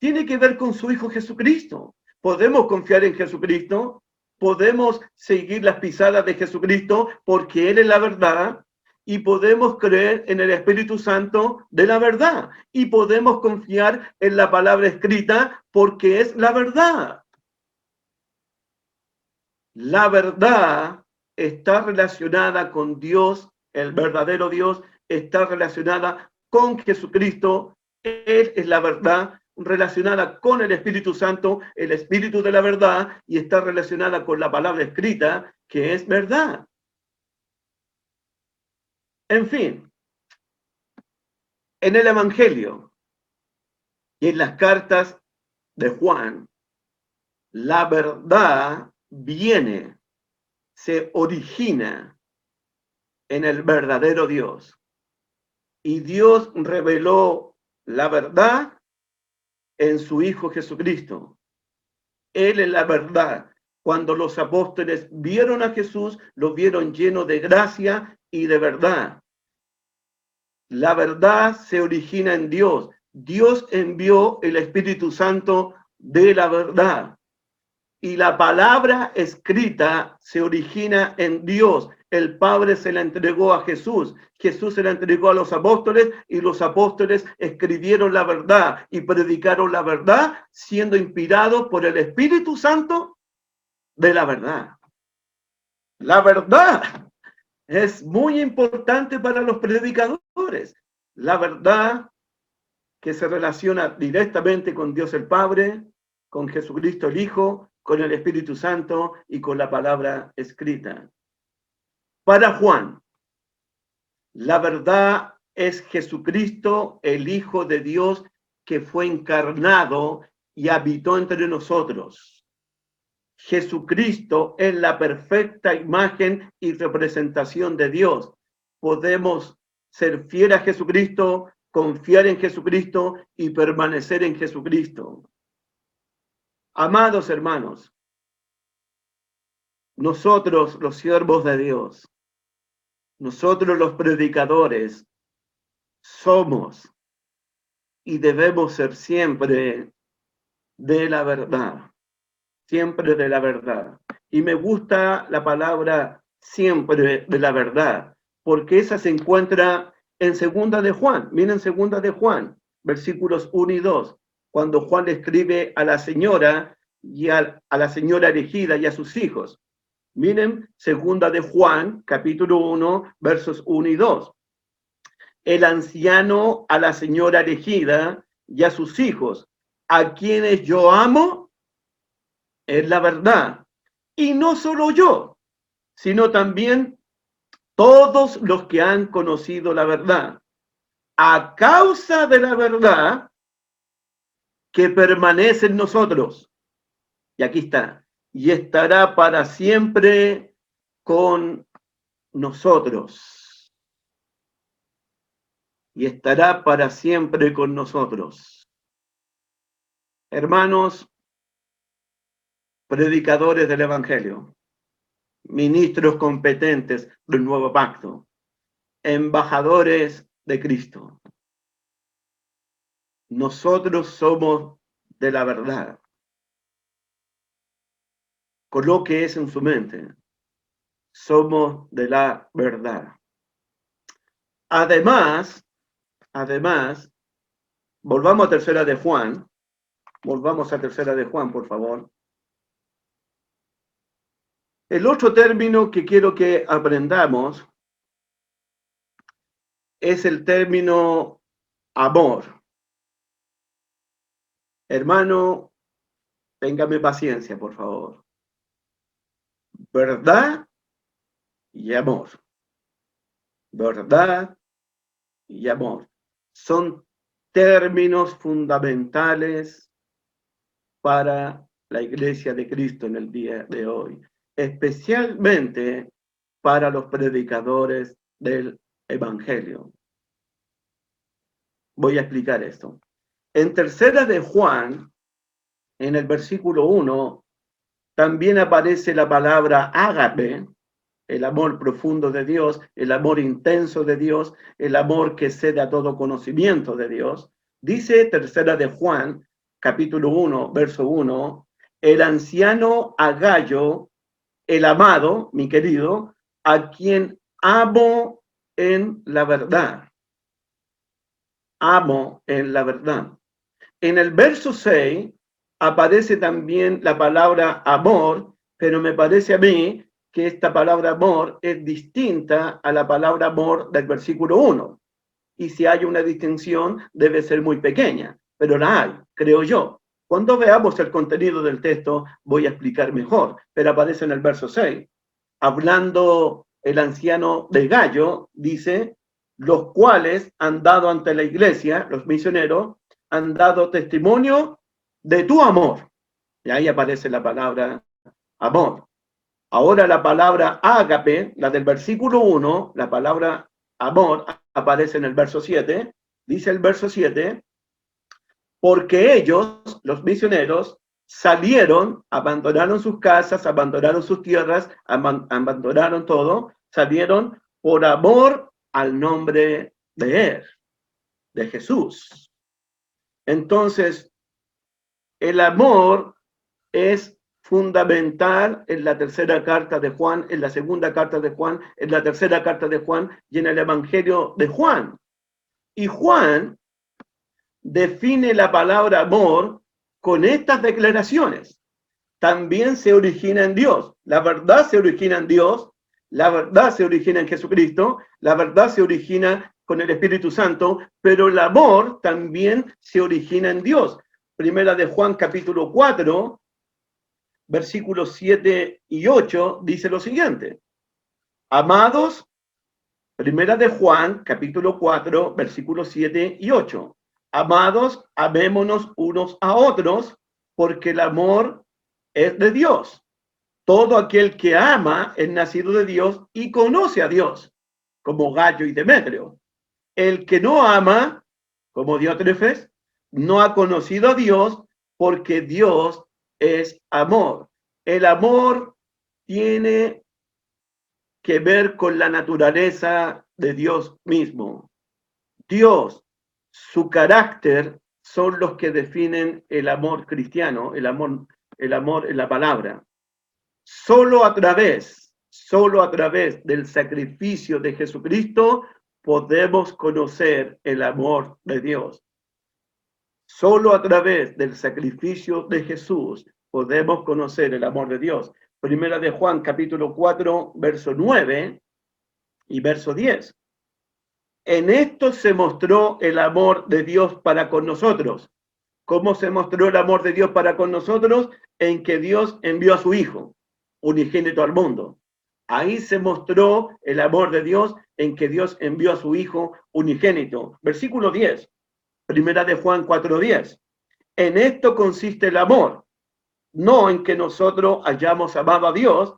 Tiene que ver con su Hijo Jesucristo. Podemos confiar en Jesucristo, podemos seguir las pisadas de Jesucristo porque Él es la verdad, y podemos creer en el Espíritu Santo de la verdad, y podemos confiar en la palabra escrita porque es la verdad. La verdad está relacionada con Dios, el verdadero Dios, está relacionada con Jesucristo. Él es la verdad, relacionada con el Espíritu Santo, el Espíritu de la verdad, y está relacionada con la palabra escrita, que es verdad. En fin, en el Evangelio y en las cartas de Juan, la verdad viene, se origina en el verdadero Dios. Y Dios reveló la verdad en su Hijo Jesucristo. Él es la verdad. Cuando los apóstoles vieron a Jesús, lo vieron lleno de gracia y de verdad. La verdad se origina en Dios. Dios envió el Espíritu Santo de la verdad. Y la palabra escrita se origina en Dios. El Padre se la entregó a Jesús. Jesús se la entregó a los apóstoles y los apóstoles escribieron la verdad y predicaron la verdad siendo inspirados por el Espíritu Santo de la verdad. La verdad es muy importante para los predicadores. La verdad que se relaciona directamente con Dios el Padre, con Jesucristo el Hijo, con el Espíritu Santo y con la palabra escrita. Para Juan, la verdad es Jesucristo, el Hijo de Dios, que fue encarnado y habitó entre nosotros. Jesucristo es la perfecta imagen y representación de Dios. Podemos ser fieles a Jesucristo, confiar en Jesucristo y permanecer en Jesucristo. Amados hermanos, nosotros los siervos de Dios, nosotros los predicadores, somos y debemos ser siempre de la verdad, siempre de la verdad. Y me gusta la palabra siempre de la verdad, porque esa se encuentra en Segunda de Juan. Miren Segunda de Juan, versículos 1 y 2, cuando Juan le escribe a la señora y a la señora elegida y a sus hijos. Miren Segunda de Juan, capítulo 1, versos 1 y 2. El anciano a la señora elegida y a sus hijos, a quienes yo amo, es la verdad. Y no solo yo, sino también todos los que han conocido la verdad, a causa de la verdad que permanece en nosotros. Y aquí está, y estará para siempre con nosotros. Y estará para siempre con nosotros. Hermanos, predicadores del Evangelio, ministros competentes del nuevo pacto, embajadores de Cristo. Nosotros somos de la verdad. Coloque eso en su mente. Somos de la verdad. Además, volvamos a Tercera de Juan. Volvamos a Tercera de Juan, por favor. El otro término que quiero que aprendamos es el término amor. Hermano, téngame paciencia, por favor. Verdad y amor. Verdad y amor. Son términos fundamentales para la Iglesia de Cristo en el día de hoy, especialmente para los predicadores del Evangelio. Voy a explicar esto. En Tercera de Juan, en el versículo 1, también aparece la palabra ágape, el amor profundo de Dios, el amor intenso de Dios, el amor que cede a todo conocimiento de Dios. Dice Tercera de Juan, capítulo 1, verso 1, el anciano Agayo, el amado, mi querido, a quien amo en la verdad. Amo en la verdad. En el verso 6 aparece también la palabra amor, pero me parece a mí que esta palabra amor es distinta a la palabra amor del versículo 1. Y si hay una distinción, debe ser muy pequeña, pero la hay, creo yo. Cuando veamos el contenido del texto, voy a explicar mejor, pero aparece en el verso 6. Hablando el anciano de Gallo, dice, los cuales han dado ante la iglesia, los misioneros, han dado testimonio de tu amor. Y ahí aparece la palabra amor. Ahora la palabra ágape, la del versículo 1, la palabra amor aparece en el verso 7. Dice el verso 7, porque ellos, los misioneros, salieron, abandonaron sus casas, abandonaron sus tierras, abandonaron todo, salieron por amor al nombre de él, de Jesús. Entonces, el amor es fundamental en la tercera carta de Juan, en la segunda carta de Juan, en la tercera carta de Juan y en el Evangelio de Juan. Y Juan define la palabra amor con estas declaraciones. También se origina en Dios. La verdad se origina en Dios, la verdad se origina en Jesucristo, la verdad se origina con el Espíritu Santo, pero el amor también se origina en Dios. Primera de Juan capítulo 4, versículos 7 y 8, dice lo siguiente. Amados, Primera de Juan capítulo 4, versículos 7 y 8. Amados, amémonos unos a otros, porque el amor es de Dios. Todo aquel que ama es nacido de Dios y conoce a Dios, como Gallo y Demetrio. El que no ama, como Diótrefes, no ha conocido a Dios, porque Dios es amor. El amor tiene que ver con la naturaleza de Dios mismo. Dios, su carácter, son los que definen el amor cristiano, el amor en la palabra. Solo a través Solo a través del sacrificio de Jesucristo podemos conocer el amor de Dios. Solo a través del sacrificio de Jesús podemos conocer el amor de Dios. Primera de Juan, capítulo 4, verso 9 y verso 10. En esto se mostró el amor de Dios para con nosotros. ¿Cómo se mostró el amor de Dios para con nosotros? En que Dios envió a su Hijo, unigénito al mundo. Ahí se mostró el amor de Dios, en que Dios envió a su Hijo unigénito. Versículo 10, primera de Juan 4:10. En esto consiste el amor, no en que nosotros hayamos amado a Dios,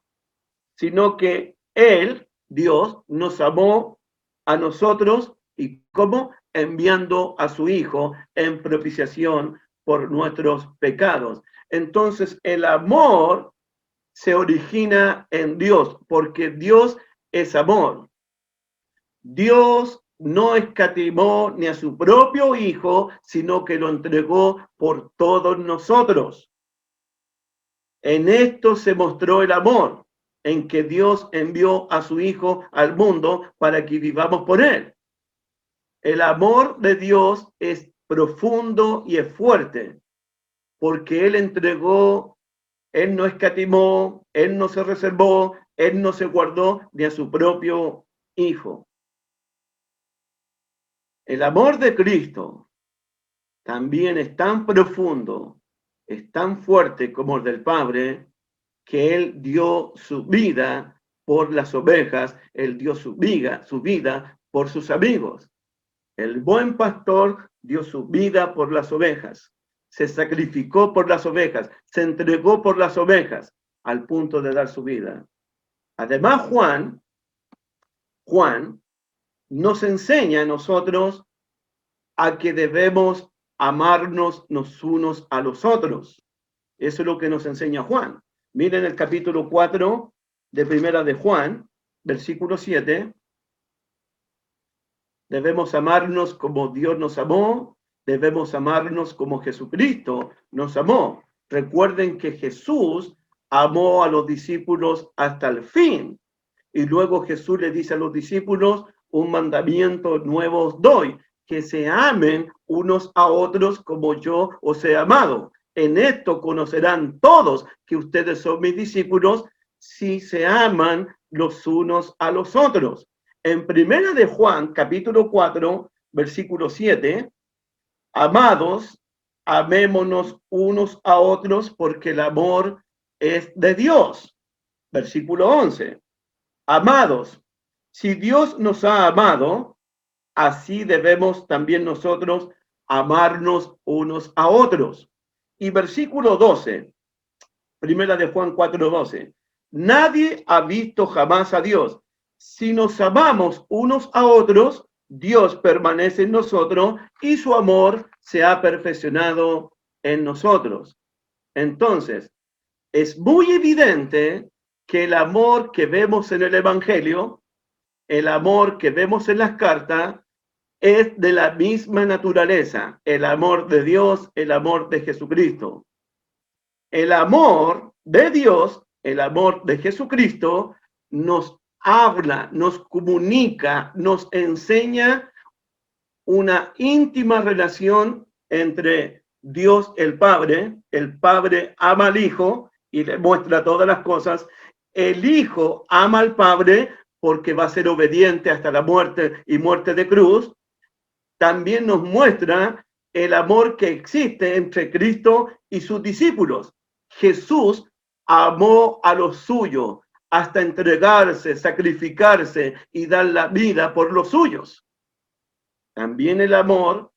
sino que Él, Dios, nos amó a nosotros y como enviando a su Hijo en propiciación por nuestros pecados. Entonces el amor se origina en Dios, porque Dios es amor. Dios no escatimó ni a su propio Hijo, sino que lo entregó por todos nosotros. En esto se mostró el amor, en que Dios envió a su Hijo al mundo para que vivamos por Él. El amor de Dios es profundo y es fuerte, porque Él entregó, Él no escatimó, Él no se reservó, Él no se guardó ni a su propio Hijo. El amor de Cristo también es tan profundo, es tan fuerte como el del Padre, que Él dio su vida por las ovejas, Él dio su vida por sus amigos. El buen pastor dio su vida por las ovejas, se sacrificó por las ovejas, se entregó por las ovejas, al punto de dar su vida. Además, Juan nos enseña a nosotros a que debemos amarnos los unos a los otros. Eso es lo que nos enseña Juan. Miren el capítulo 4 de Primera de Juan, versículo 7. Debemos amarnos como Dios nos amó, debemos amarnos como Jesucristo nos amó. Recuerden que Jesús amó a los discípulos hasta el fin. Y luego Jesús le dice a los discípulos, un mandamiento nuevo os doy, que se amen unos a otros como yo os he amado. En esto conocerán todos que ustedes son mis discípulos si se aman los unos a los otros. En Primera de Juan, capítulo 4, versículo 7, amados, amémonos unos a otros porque el amor es de Dios. Versículo 11, amados, si Dios nos ha amado, así debemos también nosotros amarnos unos a otros. Y versículo 12, Primera de Juan 4:12, nadie ha visto jamás a Dios. Si nos amamos unos a otros, Dios permanece en nosotros y su amor se ha perfeccionado en nosotros. Entonces, es muy evidente que el amor que vemos en el Evangelio, el amor que vemos en las cartas, es de la misma naturaleza, el amor de Dios, el amor de Jesucristo. El amor de Dios, el amor de Jesucristo, nos habla, nos comunica, nos enseña una íntima relación entre Dios el Padre ama al Hijo y le muestra todas las cosas, el Hijo ama al Padre porque va a ser obediente hasta la muerte y muerte de cruz. También nos muestra el amor que existe entre Cristo y sus discípulos. Jesús amó a los suyos hasta entregarse, sacrificarse y dar la vida por los suyos. También el amor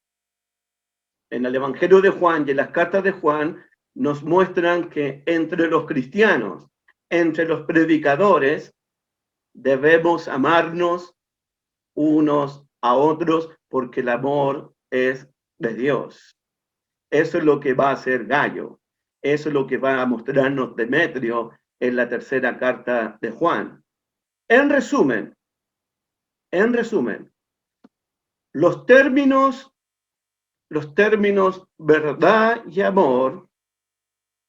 en el Evangelio de Juan y en las cartas de Juan nos muestran que entre los cristianos, entre los predicadores, debemos amarnos unos a otros porque el amor es de Dios. Eso es lo que va a hacer Gallo. Eso es lo que va a mostrarnos Demetrio en la tercera carta de Juan. En resumen, los términos verdad y amor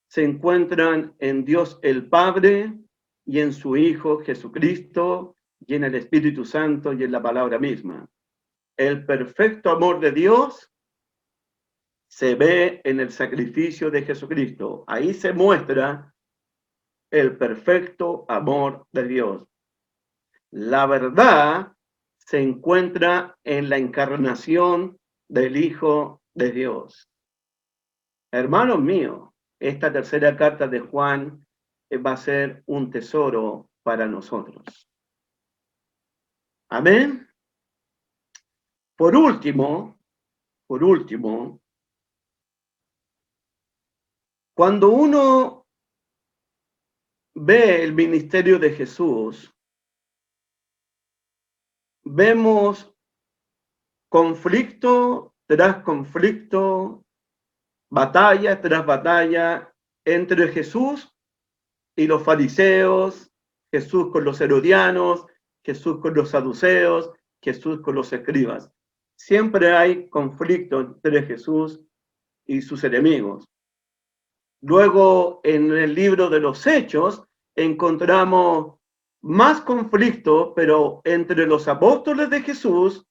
se encuentran en Dios el Padre, y en su Hijo Jesucristo, y en el Espíritu Santo, y en la palabra misma. El perfecto amor de Dios se ve en el sacrificio de Jesucristo. Ahí se muestra el perfecto amor de Dios. La verdad se encuentra en la encarnación del Hijo de Dios. Hermanos míos, esta tercera carta de Juan va a ser un tesoro para nosotros. Amén. Por último, cuando uno ve el ministerio de Jesús, vemos conflicto tras conflicto, batalla tras batalla entre Jesús y los fariseos, Jesús con los herodianos, Jesús con los saduceos, Jesús con los escribas. Siempre hay conflicto entre Jesús y sus enemigos. Luego, en el libro de los Hechos, encontramos más conflicto, pero entre los apóstoles de Jesús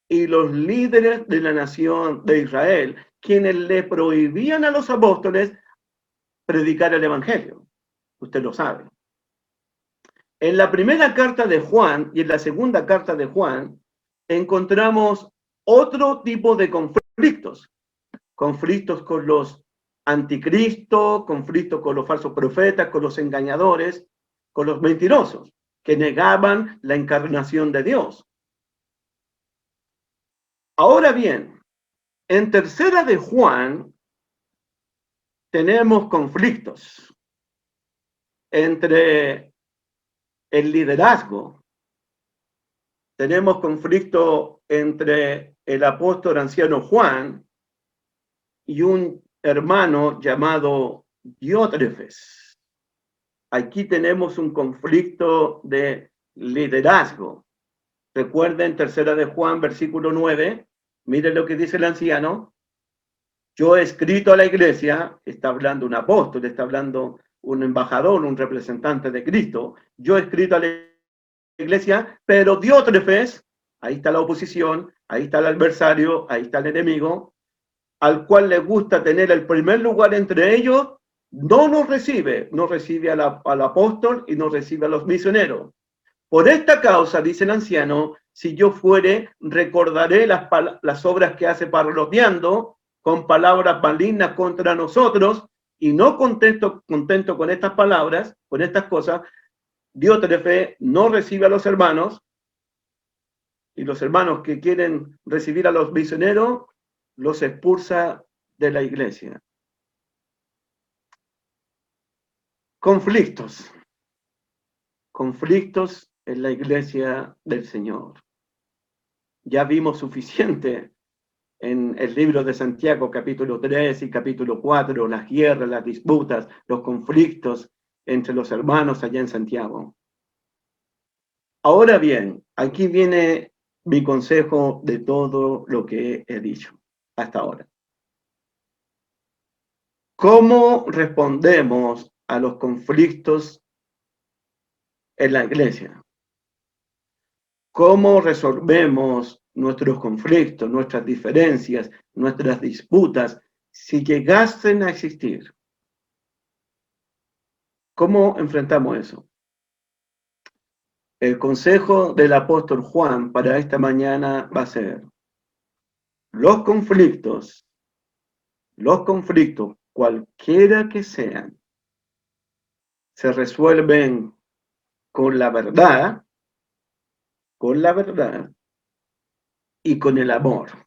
y los líderes de la nación de Israel, quienes le prohibían a los apóstoles predicar el evangelio. Usted lo sabe. En la primera carta de Juan y en la segunda carta de Juan encontramos otro tipo de conflictos. Conflictos con los anticristos, conflictos con los falsos profetas, con los engañadores, con los mentirosos, que negaban la encarnación de Dios. Ahora bien, en tercera de Juan tenemos conflictos entre el liderazgo. Tenemos conflicto entre el apóstol anciano Juan y un hermano llamado Diótrefes. Aquí tenemos un conflicto de liderazgo. Recuerden, tercera de Juan, versículo 9, miren lo que dice el anciano. Yo he escrito a la iglesia, está hablando un apóstol, está hablando un embajador, un representante de Cristo. Yo he escrito a la iglesia, pero Diótrefes, ahí está la oposición, ahí está el adversario, ahí está el enemigo, al cual le gusta tener el primer lugar entre ellos, no nos recibe, no recibe al apóstol y no recibe a los misioneros. Por esta causa, dice el anciano, si yo fuere, recordaré las obras que hace parodiando con palabras malignas contra nosotros, y no contento con estas palabras, con estas cosas, Diótrefes no recibe a los hermanos, y los hermanos que quieren recibir a los misioneros los expulsa de la iglesia. Conflictos en la iglesia del Señor. Ya vimos suficiente en el libro de Santiago, capítulo 3 y capítulo 4, las guerras, las disputas, los conflictos entre los hermanos allá en Santiago. Ahora bien, aquí viene mi consejo de todo lo que he dicho hasta ahora. ¿Cómo respondemos a los conflictos en la iglesia? ¿Cómo resolvemos nuestros conflictos, nuestras diferencias, nuestras disputas, si llegasen a existir? ¿Cómo enfrentamos eso? El consejo del apóstol Juan para esta mañana va a ser: los conflictos, cualquiera que sean, se resuelven con la verdad y con el amor,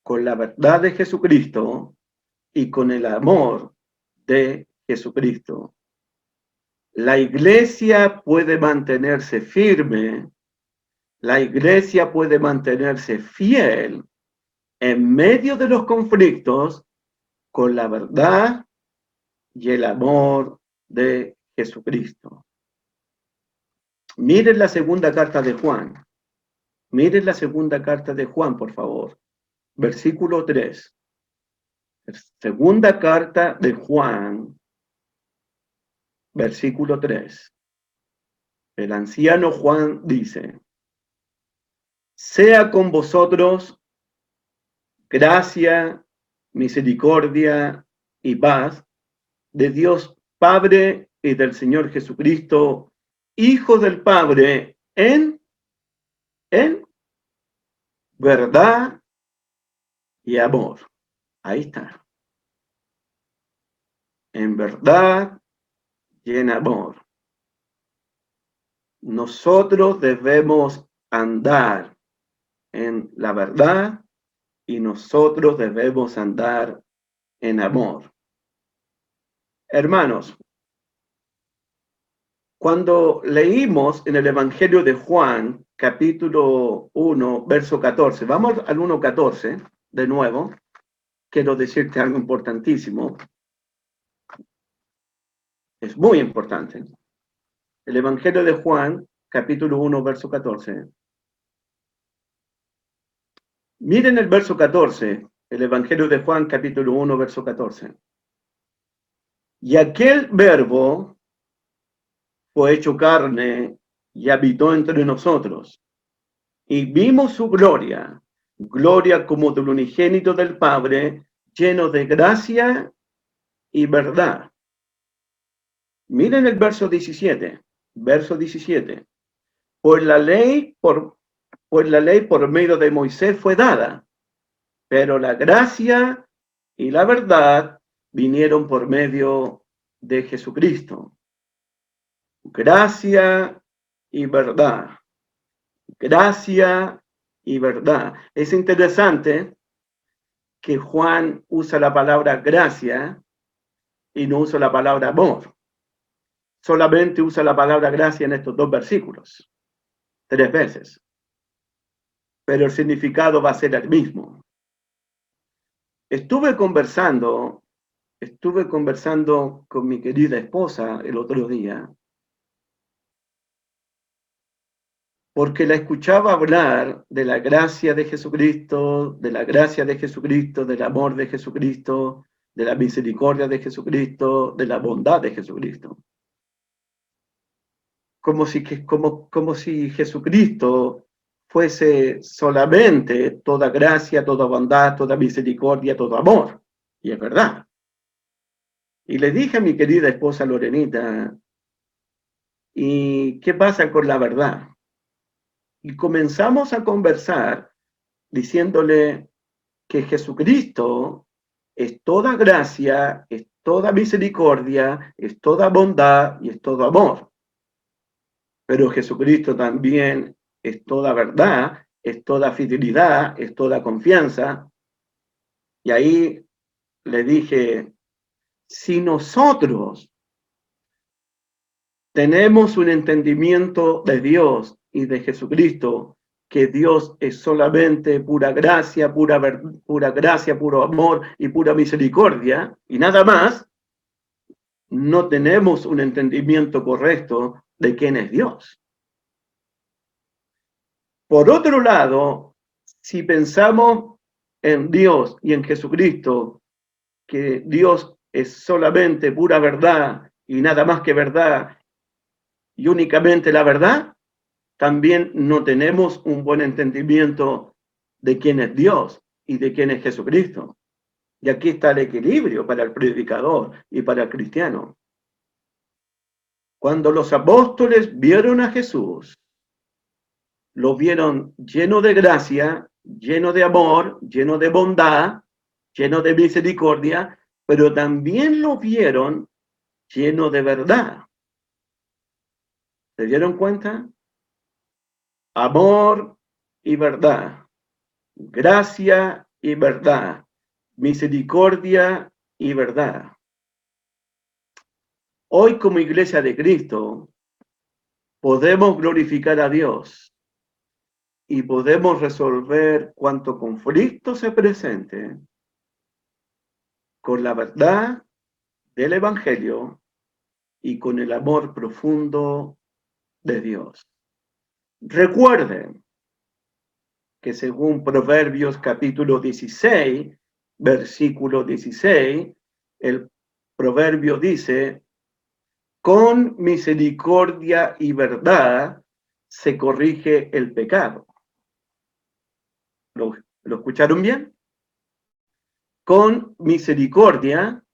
con la verdad de Jesucristo y con el amor de Jesucristo. La iglesia puede mantenerse firme, la iglesia puede mantenerse fiel en medio de los conflictos con la verdad y el amor de Jesucristo. Miren la segunda carta de Juan. Miren la segunda carta de Juan, por favor. Versículo 3. Segunda carta de Juan, versículo 3. el anciano Juan dice: sea con vosotros gracia, misericordia y paz de Dios Padre y del Señor Jesucristo, Hijo del Padre, en verdad y amor. Ahí está. En verdad y en amor. Nosotros debemos andar en la verdad y nosotros debemos andar en amor. Hermanos, cuando leímos en el Evangelio de Juan, capítulo 1, verso 14, vamos al 1:14 de nuevo, quiero decirte algo importantísimo. Es muy importante. El Evangelio de Juan, capítulo 1, verso 14. Miren el verso 14, el Evangelio de Juan, capítulo 1, verso 14. Y aquel verbo fue hecho carne y habitó entre nosotros. Y vimos su gloria, gloria como del unigénito del Padre, lleno de gracia y verdad. Miren el verso 17. Verso 17. Pues la ley por medio de Moisés fue dada, pero la gracia y la verdad vinieron por medio de Jesucristo. Gracia y verdad. Gracia y verdad. Es interesante que Juan usa la palabra gracia y no usa la palabra amor. Solamente usa la palabra gracia en estos dos versículos, 3 veces. Pero el significado va a ser el mismo. Estuve conversando con mi querida esposa el otro día, porque la escuchaba hablar de la gracia de Jesucristo, de la gracia de Jesucristo, del amor de Jesucristo, de la misericordia de Jesucristo, de la bondad de Jesucristo. Como si Jesucristo fuese solamente toda gracia, toda bondad, toda misericordia, todo amor. Y es verdad. Y le dije a mi querida esposa Lorenita, ¿y qué pasa con la verdad? Y comenzamos a conversar diciéndole que Jesucristo es toda gracia, es toda misericordia, es toda bondad y es todo amor. Pero Jesucristo también es toda verdad, es toda fidelidad, es toda confianza. Y ahí le dije, si nosotros tenemos un entendimiento de Dios y de Jesucristo, que Dios es solamente pura gracia, pura gracia, puro amor y pura misericordia, y nada más, no tenemos un entendimiento correcto de quién es Dios. Por otro lado, si pensamos en Dios y en Jesucristo, que Dios es solamente pura verdad y nada más que verdad y únicamente la verdad, también no tenemos un buen entendimiento de quién es Dios y de quién es Jesucristo. Y aquí está el equilibrio para el predicador y para el cristiano. Cuando los apóstoles vieron a Jesús, lo vieron lleno de gracia, lleno de amor, lleno de bondad, lleno de misericordia, pero también lo vieron lleno de verdad. ¿Se dieron cuenta? Amor y verdad, gracia y verdad, misericordia y verdad. Hoy como Iglesia de Cristo podemos glorificar a Dios y podemos resolver cuanto conflicto se presente con la verdad del Evangelio y con el amor profundo de Dios. Recuerden que según Proverbios capítulo 16, versículo 16, el proverbio dice: con misericordia y verdad se corrige el pecado. ¿Lo escucharon bien? Con misericordia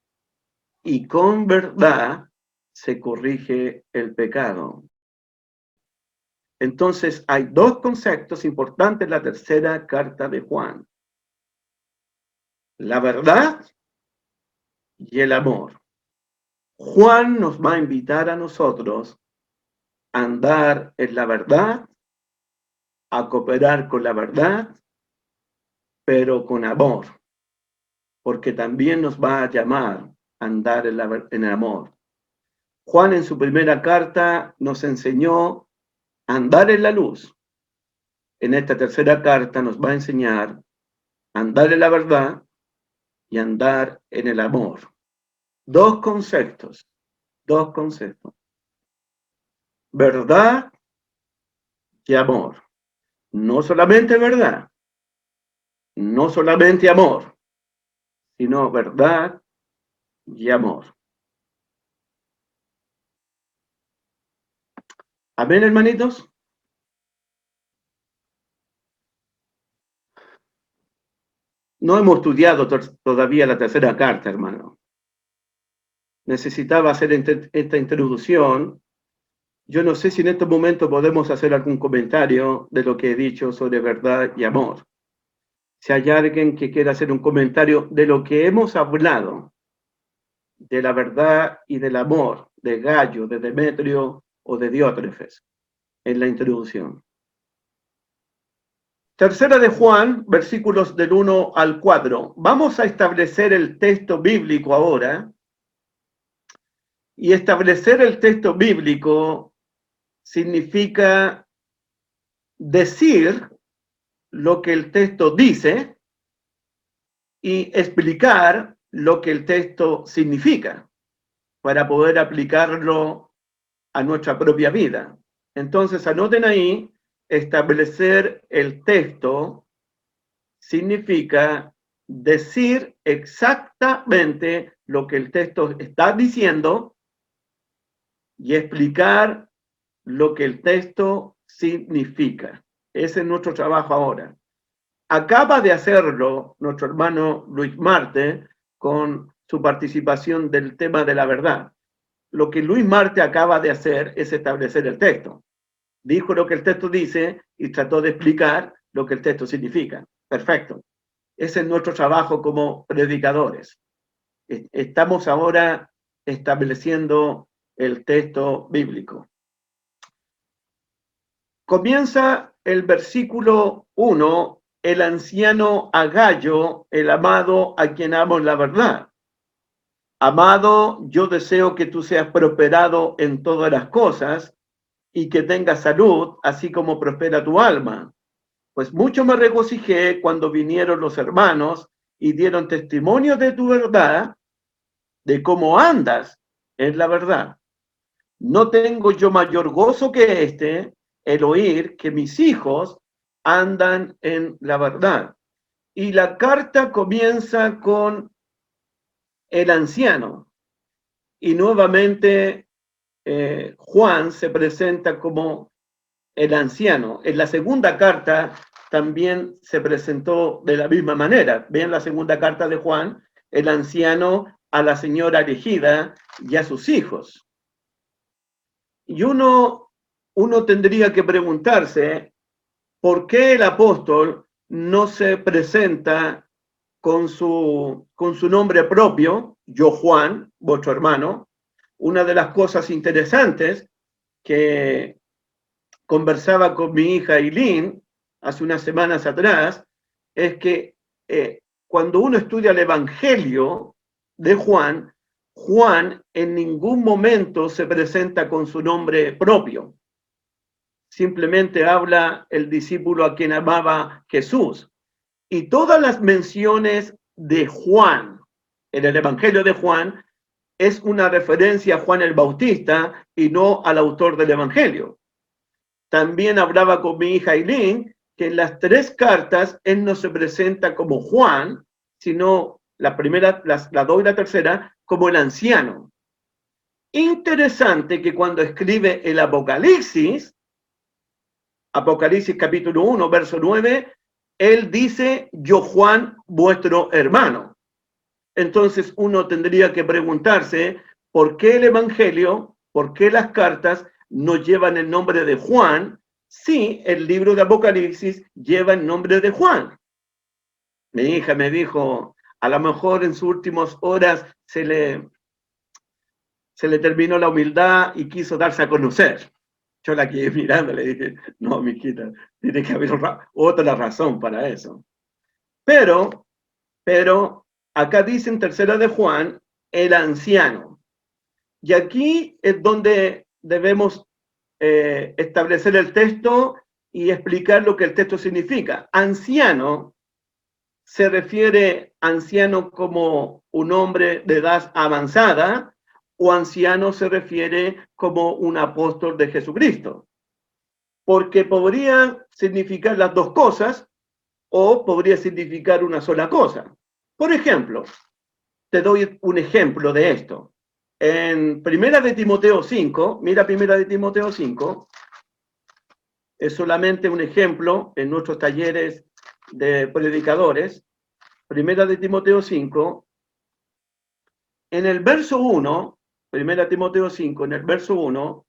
y con verdad se corrige el pecado. Entonces, hay dos conceptos importantes en la tercera carta de Juan: la verdad y el amor. Juan nos va a invitar a nosotros a andar en la verdad, a cooperar con la verdad, pero con amor, porque también nos va a llamar a andar en el amor. Juan en su primera carta nos enseñó a andar en la luz. En esta tercera carta nos va a enseñar a andar en la verdad y andar en el amor. Dos conceptos. Verdad y amor. No solamente verdad, no solamente amor, sino verdad y amor. Amén, hermanitos. No hemos estudiado todavía la tercera carta, hermano. Necesitaba hacer esta introducción. Yo no sé si en este momento podemos hacer algún comentario de lo que he dicho sobre verdad y amor. Si hay alguien que quiera hacer un comentario de lo que hemos hablado, de la verdad y del amor, de Gallo, de Demetrio o de Diótrefes, en la introducción. Tercera de Juan, versículos del 1 al 4. Vamos a establecer el texto bíblico ahora. Y establecer el texto bíblico significa decir lo que el texto dice y explicar lo que el texto significa para poder aplicarlo a nuestra propia vida. Entonces, anoten ahí, establecer el texto significa decir exactamente lo que el texto está diciendo y explicar lo que el texto significa. Ese es nuestro trabajo ahora. Acaba de hacerlo nuestro hermano Luis Marte con su participación del tema de la verdad. Lo que Luis Marte acaba de hacer es establecer el texto. Dijo lo que el texto dice y trató de explicar lo que el texto significa. Perfecto. Ese es nuestro trabajo como predicadores. Estamos ahora estableciendo el texto bíblico. Comienza el versículo 1, el anciano a Gallo, el amado a quien amo en la verdad. Amado, yo deseo que tú seas prosperado en todas las cosas y que tengas salud, así como prospera tu alma. Pues mucho me regocijé cuando vinieron los hermanos y dieron testimonio de tu verdad, de cómo andas en la verdad. No tengo yo mayor gozo que este, el oír que mis hijos andan en la verdad. Y la carta comienza con el anciano. Y nuevamente Juan se presenta como el anciano. En la segunda carta también se presentó de la misma manera. Vean la segunda carta de Juan, el anciano a la señora elegida y a sus hijos. Y uno tendría que preguntarse por qué el apóstol no se presenta con su nombre propio, yo Juan, vuestro hermano. Una de las cosas interesantes que conversaba con mi hija Eileen hace unas semanas atrás es que cuando uno estudia el Evangelio de Juan, Juan en ningún momento se presenta con su nombre propio. Simplemente habla el discípulo a quien amaba Jesús. Y todas las menciones de Juan en el Evangelio de Juan es una referencia a Juan el Bautista y no al autor del Evangelio. También hablaba con mi hija Eileen que en las tres cartas él no se presenta como Juan, sino la primera, la dos y la tercera, como el anciano. Interesante que cuando escribe el Apocalipsis capítulo 1, verso 9, él dice, yo Juan, vuestro hermano. Entonces uno tendría que preguntarse, ¿por qué el Evangelio, por qué las cartas no llevan el nombre de Juan si el libro de Apocalipsis lleva el nombre de Juan? Mi hija me dijo, a lo mejor en sus últimas horas se le terminó la humildad y quiso darse a conocer. Yo la quedé mirando, le dije, no, mijita, tiene que haber otra razón para eso. Pero acá dice en tercera de Juan, el anciano. Y aquí es donde debemos establecer el texto y explicar lo que el texto significa. Anciano se refiere anciano como un hombre de edad avanzada, o anciano se refiere como un apóstol de Jesucristo. Porque podría significar las dos cosas o podría significar una sola cosa. Por ejemplo, te doy un ejemplo de esto. En Primera de Timoteo 5, mira Primera de Timoteo 5, es solamente un ejemplo en nuestros talleres de predicadores. Primera de Timoteo 5, en el verso 1, Primera Timoteo 5, en el verso 1,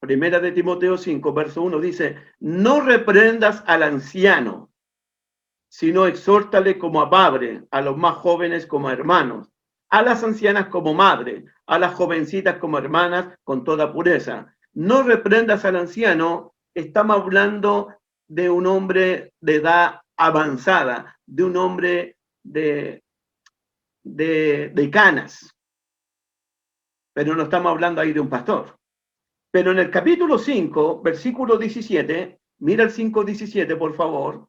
Primera de Timoteo 5, verso 1 dice, no reprendas al anciano, sino exhórtale como a padre, a los más jóvenes como a hermanos, a las ancianas como madre, a las jovencitas como hermanas, con toda pureza. No reprendas al anciano, estamos hablando de un hombre de edad avanzada, de un hombre de canas, pero no estamos hablando ahí de un pastor. Pero en el capítulo 5, versículo 17, mira el 5:17, por favor.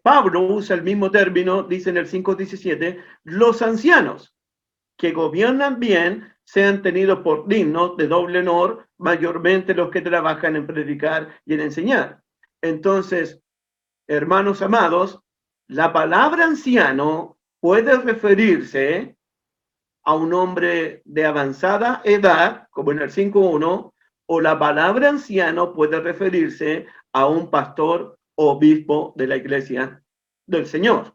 Pablo usa el mismo término, dice en el 5:17, los ancianos que gobiernan bien sean tenidos por dignos de doble honor, mayormente los que trabajan en predicar y en enseñar. Entonces, hermanos amados, la palabra anciano puede referirse a un hombre de avanzada edad, como en el 5:1, o la palabra anciano puede referirse a un pastor o obispo de la iglesia del Señor.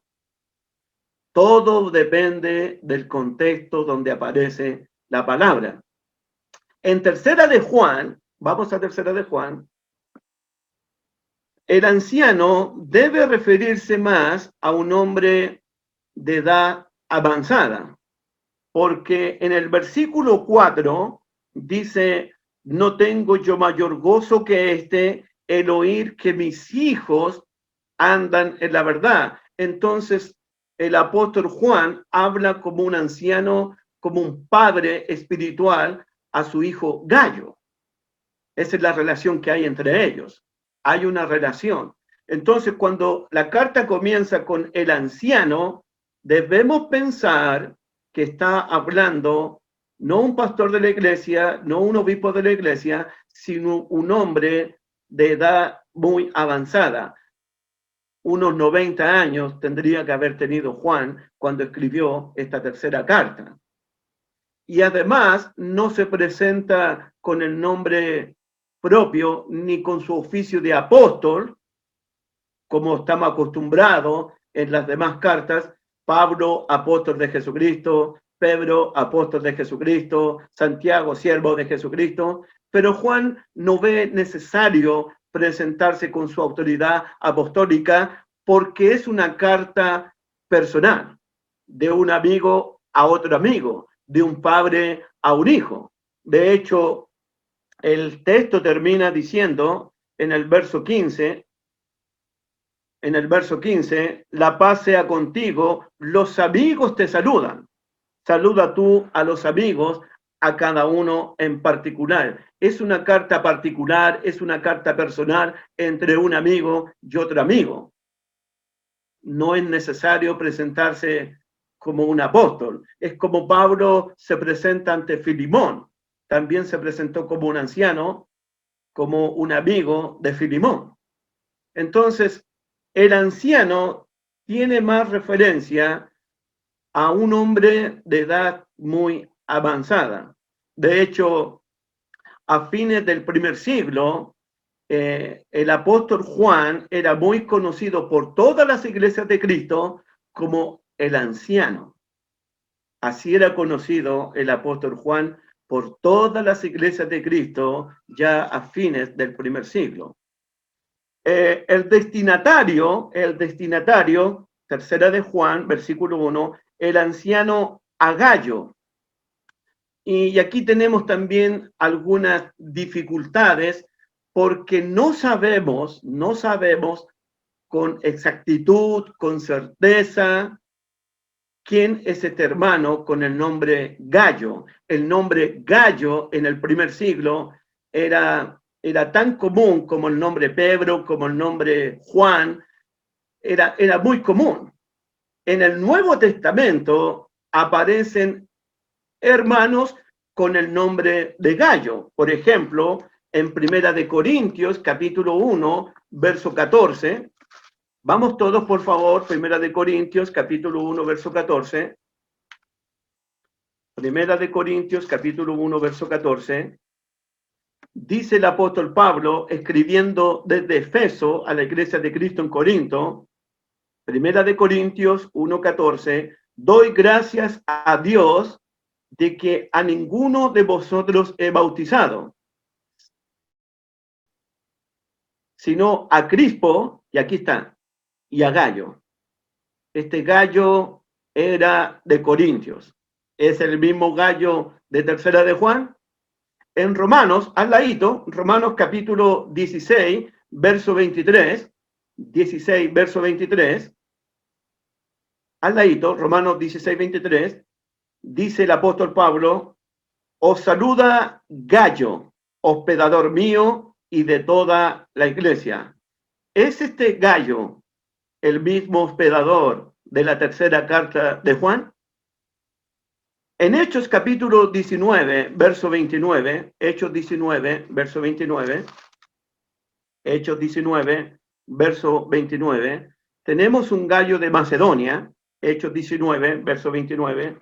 Todo depende del contexto donde aparece la palabra. En tercera de Juan, vamos a tercera de Juan, el anciano debe referirse más a un hombre de edad avanzada, porque en el versículo 4 dice, no tengo yo mayor gozo que el oír que mis hijos andan en la verdad. Entonces, el apóstol Juan habla como un anciano, como un padre espiritual a su hijo Gallo. Esa es la relación que hay entre ellos. Hay una relación. Entonces, cuando la carta comienza con el anciano, debemos pensar que está hablando no un pastor de la iglesia, no un obispo de la iglesia, sino un hombre de edad muy avanzada. Unos 90 años tendría que haber tenido Juan cuando escribió esta tercera carta. Y además no se presenta con el nombre propio ni con su oficio de apóstol, como estamos acostumbrados en las demás cartas. Pablo, apóstol de Jesucristo; Pedro, apóstol de Jesucristo; Santiago, siervo de Jesucristo. Pero Juan no ve necesario presentarse con su autoridad apostólica porque es una carta personal, de un amigo a otro amigo, de un padre a un hijo. De hecho, el texto termina diciendo en el verso 15, la paz sea contigo, los amigos te saludan. Saluda tú a los amigos, a cada uno en particular. Es una carta particular, es una carta personal entre un amigo y otro amigo. No es necesario presentarse como un apóstol. Es como Pablo se presenta ante Filimón. También se presentó como un anciano, como un amigo de Filimón. Entonces, el anciano tiene más referencia a un hombre de edad muy avanzada. De hecho, a fines del primer siglo, el apóstol Juan era muy conocido por todas las iglesias de Cristo como el anciano. Así era conocido el apóstol Juan por todas las iglesias de Cristo ya a fines del primer siglo. El destinatario, tercera de Juan, versículo 1, el anciano Agayo. Y aquí tenemos también algunas dificultades porque no sabemos con exactitud, con certeza, quién es este hermano con el nombre Gallo. El nombre Gallo en el primer siglo era tan común como el nombre Pedro, como el nombre Juan, era muy común. En el Nuevo Testamento aparecen hermanos con el nombre de Gallo. Por ejemplo, en Primera de Corintios, capítulo 1, verso 14. Vamos todos, por favor, Primera de Corintios, capítulo 1, verso 14. Primera de Corintios, capítulo 1, verso 14. Dice el apóstol Pablo, escribiendo desde Efeso a la iglesia de Cristo en Corinto, Primera de Corintios 1, 14, doy gracias a Dios de que a ninguno de vosotros he bautizado, sino a Crispo, y aquí está, y a Gallo. Este Gallo era de Corintios. ¿Es el mismo Gallo de tercera de Juan? En Romanos, al ladito, Romanos capítulo 16, verso 23, 16, verso 23, al ladito, Romanos 16, 23, dice el apóstol Pablo, os saluda Gallo, hospedador mío y de toda la iglesia. ¿Es este Gallo el mismo hospedador de la tercera carta de Juan? En Hechos capítulo 19, verso 29, Hechos 19, verso 29, Hechos 19, verso 29, tenemos un Gallo de Macedonia, Hechos 19, verso 29,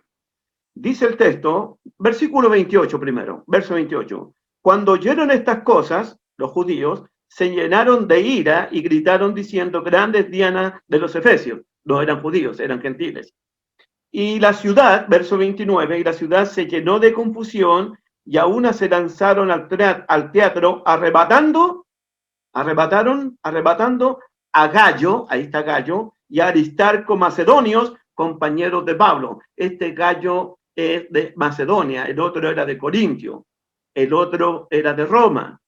dice el texto, versículo 28 primero, verso 28, cuando oyeron estas cosas, los judíos se llenaron de ira y gritaron diciendo, grande es Diana de los Efesios. No eran judíos, eran gentiles. Y la ciudad, verso 29, y la ciudad se llenó de confusión y a una se lanzaron al teatro arrebatando a Gallo, ahí está Gallo, y a Aristarco macedonios, compañeros de Pablo. Este Gallo es de Macedonia, el otro era de Corintio, el otro era de Roma.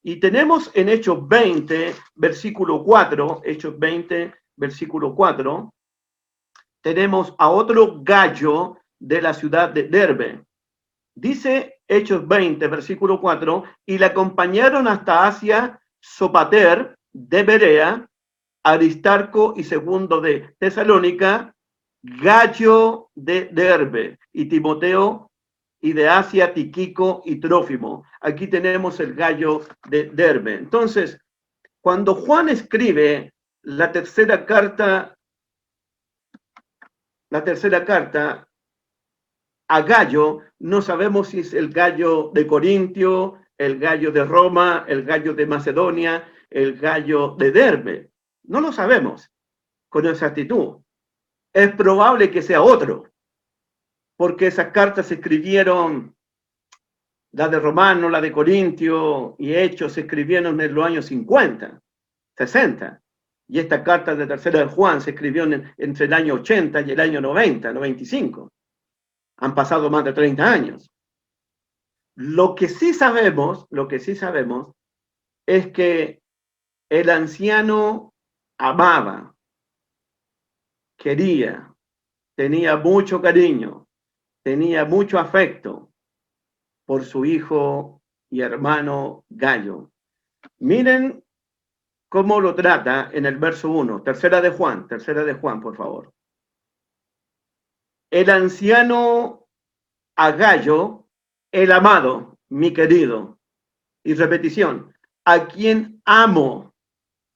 Y tenemos en Hechos 20, versículo 4, Hechos 20, versículo 4, tenemos a otro Gallo de la ciudad de Derbe. Dice Hechos 20, versículo 4, y le acompañaron hasta Asia Sopater de Berea, Aristarco y Segundo de Tesalónica, Gallo de Derbe y Timoteo, y de Asia Tiquico y Trófimo. Aquí tenemos el Gallo de Derbe. Entonces, cuando Juan escribe la tercera carta a Gallo, no sabemos si es el Gallo de Corintio, el Gallo de Roma, el Gallo de Macedonia, el Gallo de Derbe. No lo sabemos con exactitud. Es probable que sea otro, porque esas cartas se escribieron, la de Romano, la de Corintio y Hechos se escribieron en los años 50, 60. Y esta carta de tercera de Juan se escribió entre el año 80 y el año 90, 95. Han pasado más de 30 años. Lo que sí sabemos es que el anciano amaba, quería, tenía mucho cariño, tenía mucho afecto por su hijo y hermano Gallo. Miren cómo lo trata en el verso 1, tercera de Juan, por favor. El anciano a Gallo, el amado, mi querido. Y repetición, a quien amo,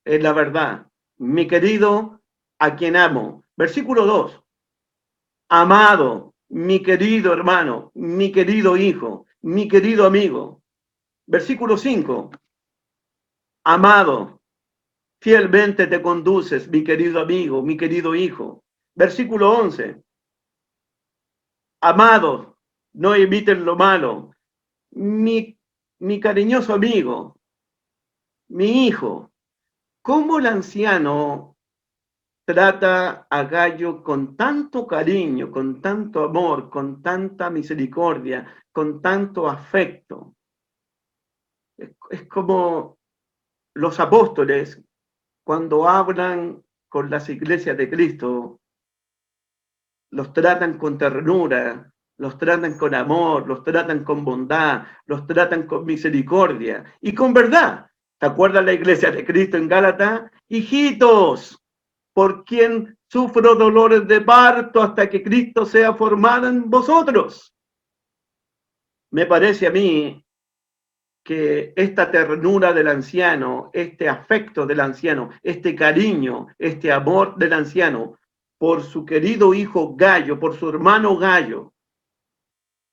es la verdad. Mi querido, a quien amo. Versículo 2. Amado, mi querido hermano, mi querido hijo, mi querido amigo. Versículo 5. Amado, fielmente te conduces, mi querido amigo, mi querido hijo. Versículo 11. Amado, no eviten lo malo. Mi cariñoso amigo, mi hijo. ¿Cómo el anciano trata a Gallo con tanto cariño, con tanto amor, con tanta misericordia, con tanto afecto? Es como los apóstoles cuando hablan con las iglesias de Cristo, los tratan con ternura, los tratan con amor, los tratan con bondad, los tratan con misericordia y con verdad. ¿Te acuerdas la iglesia de Cristo en Gálatas? Hijitos, por quien sufro dolores de parto hasta que Cristo sea formado en vosotros. Me parece a mí que esta ternura del anciano, este afecto del anciano, este cariño, este amor del anciano por su querido hijo Gallo, por su hermano Gallo,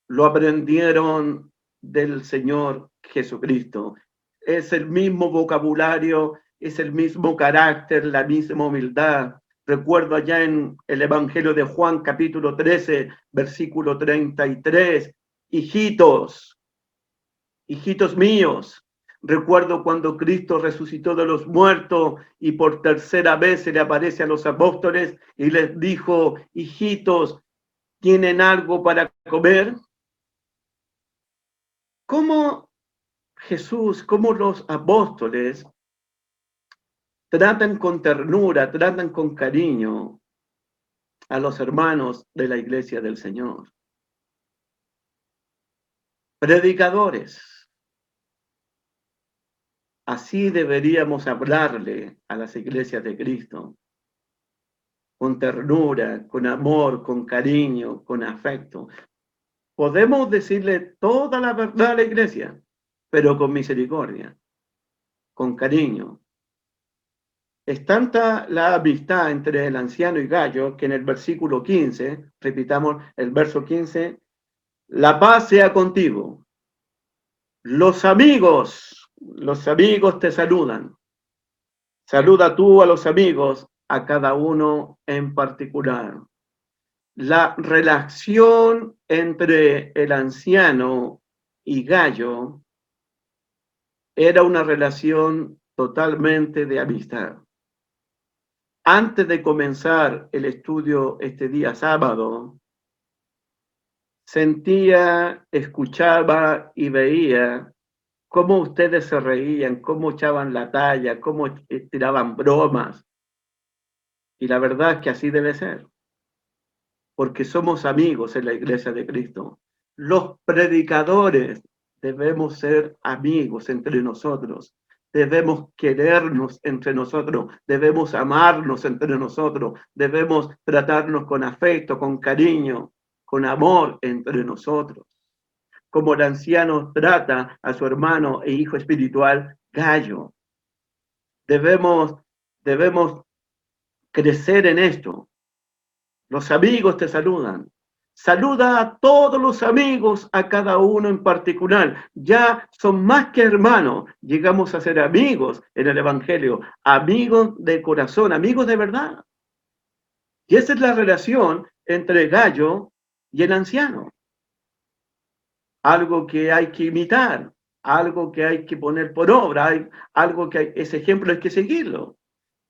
lo aprendieron del Señor Jesucristo. Es el mismo vocabulario, es el mismo carácter, la misma humildad. Recuerdo allá en el Evangelio de Juan, capítulo 13, versículo 33, hijitos, hijitos míos. Recuerdo cuando Cristo resucitó de los muertos y por tercera vez se le aparece a los apóstoles y les dijo, hijitos, ¿tienen algo para comer? ¿Cómo Jesús, cómo los apóstoles tratan con ternura, tratan con cariño a los hermanos de la iglesia del Señor? Predicadores. Así deberíamos hablarle a las iglesias de Cristo, con ternura, con amor, con cariño, con afecto. Podemos decirle toda la verdad a la iglesia, pero con misericordia, con cariño. Es tanta la amistad entre el anciano y Gallo que en el versículo 15, repitamos el verso 15, la paz sea contigo. Los amigos te saludan. Saluda tú a los amigos, a cada uno en particular. La relación entre el anciano y Gallo era una relación totalmente de amistad. Antes de comenzar el estudio este día sábado, sentía, escuchaba y veía cómo ustedes se reían, cómo echaban la talla, cómo tiraban bromas. Y la verdad es que así debe ser, porque somos amigos en la iglesia de Cristo. Los predicadores debemos ser amigos entre nosotros. Debemos querernos entre nosotros, debemos amarnos entre nosotros, debemos tratarnos con afecto, con cariño, con amor entre nosotros. Como el anciano trata a su hermano e hijo espiritual, Gallo. Debemos crecer en esto. Los amigos te saludan. Saluda a todos los amigos, a cada uno en particular. Ya son más que hermanos. Llegamos a ser amigos en el Evangelio, amigos de corazón, amigos de verdad. Y esa es la relación entre Gallo y el anciano. Algo que hay que imitar, algo que hay que poner por obra, algo que ese ejemplo hay que seguirlo.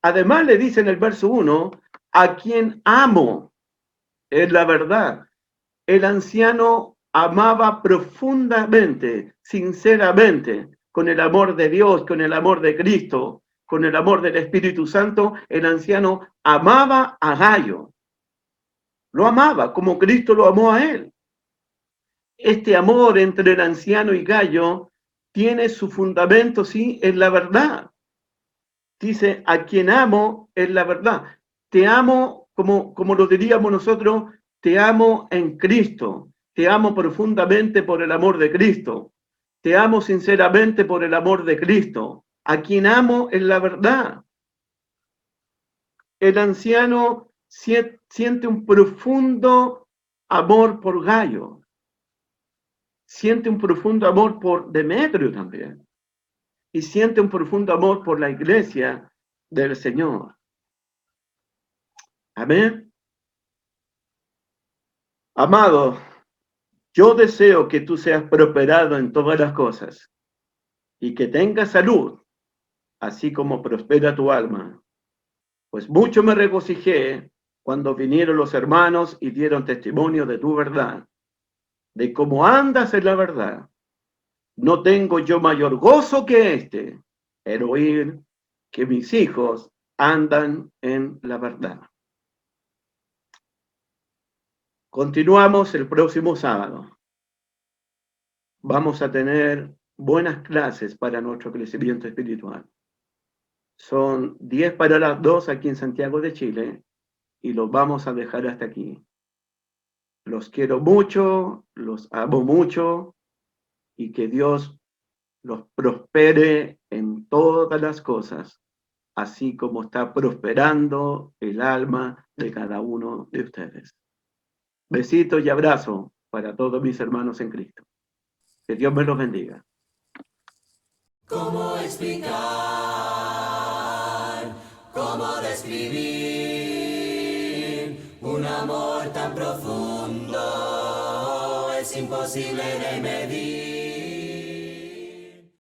Además le dice en el verso 1, a quien amo, es la verdad. El anciano amaba profundamente, sinceramente, con el amor de Dios, con el amor de Cristo, con el amor del Espíritu Santo. El anciano amaba a Gallo. Lo amaba como Cristo lo amó a él. Este amor entre el anciano y Gallo tiene su fundamento, sí, en la verdad. Dice, a quien amo es la verdad. Te amo, como lo diríamos nosotros, te amo en Cristo. Te amo profundamente por el amor de Cristo. Te amo sinceramente por el amor de Cristo. A quien amo es la verdad. El anciano siente un profundo amor por Gayo. Siente un profundo amor por Demetrio también. Y siente un profundo amor por la iglesia del Señor. Amén. Amado, yo deseo que tú seas prosperado en todas las cosas y que tengas salud, así como prospera tu alma. Pues mucho me regocijé cuando vinieron los hermanos y dieron testimonio de tu verdad, de cómo andas en la verdad. No tengo yo mayor gozo que este, el oír que mis hijos andan en la verdad. Continuamos el próximo sábado. Vamos a tener buenas clases para nuestro crecimiento espiritual. Son 10 para las 2 aquí en Santiago de Chile y los vamos a dejar hasta aquí. Los quiero mucho, los amo mucho y que Dios los prospere en todas las cosas, así como está prosperando el alma de cada uno de ustedes. Besitos y abrazos para todos mis hermanos en Cristo. Que Dios me los bendiga. ¿Cómo explicar? ¿Cómo describir un amor tan profundo? Es imposible de medir.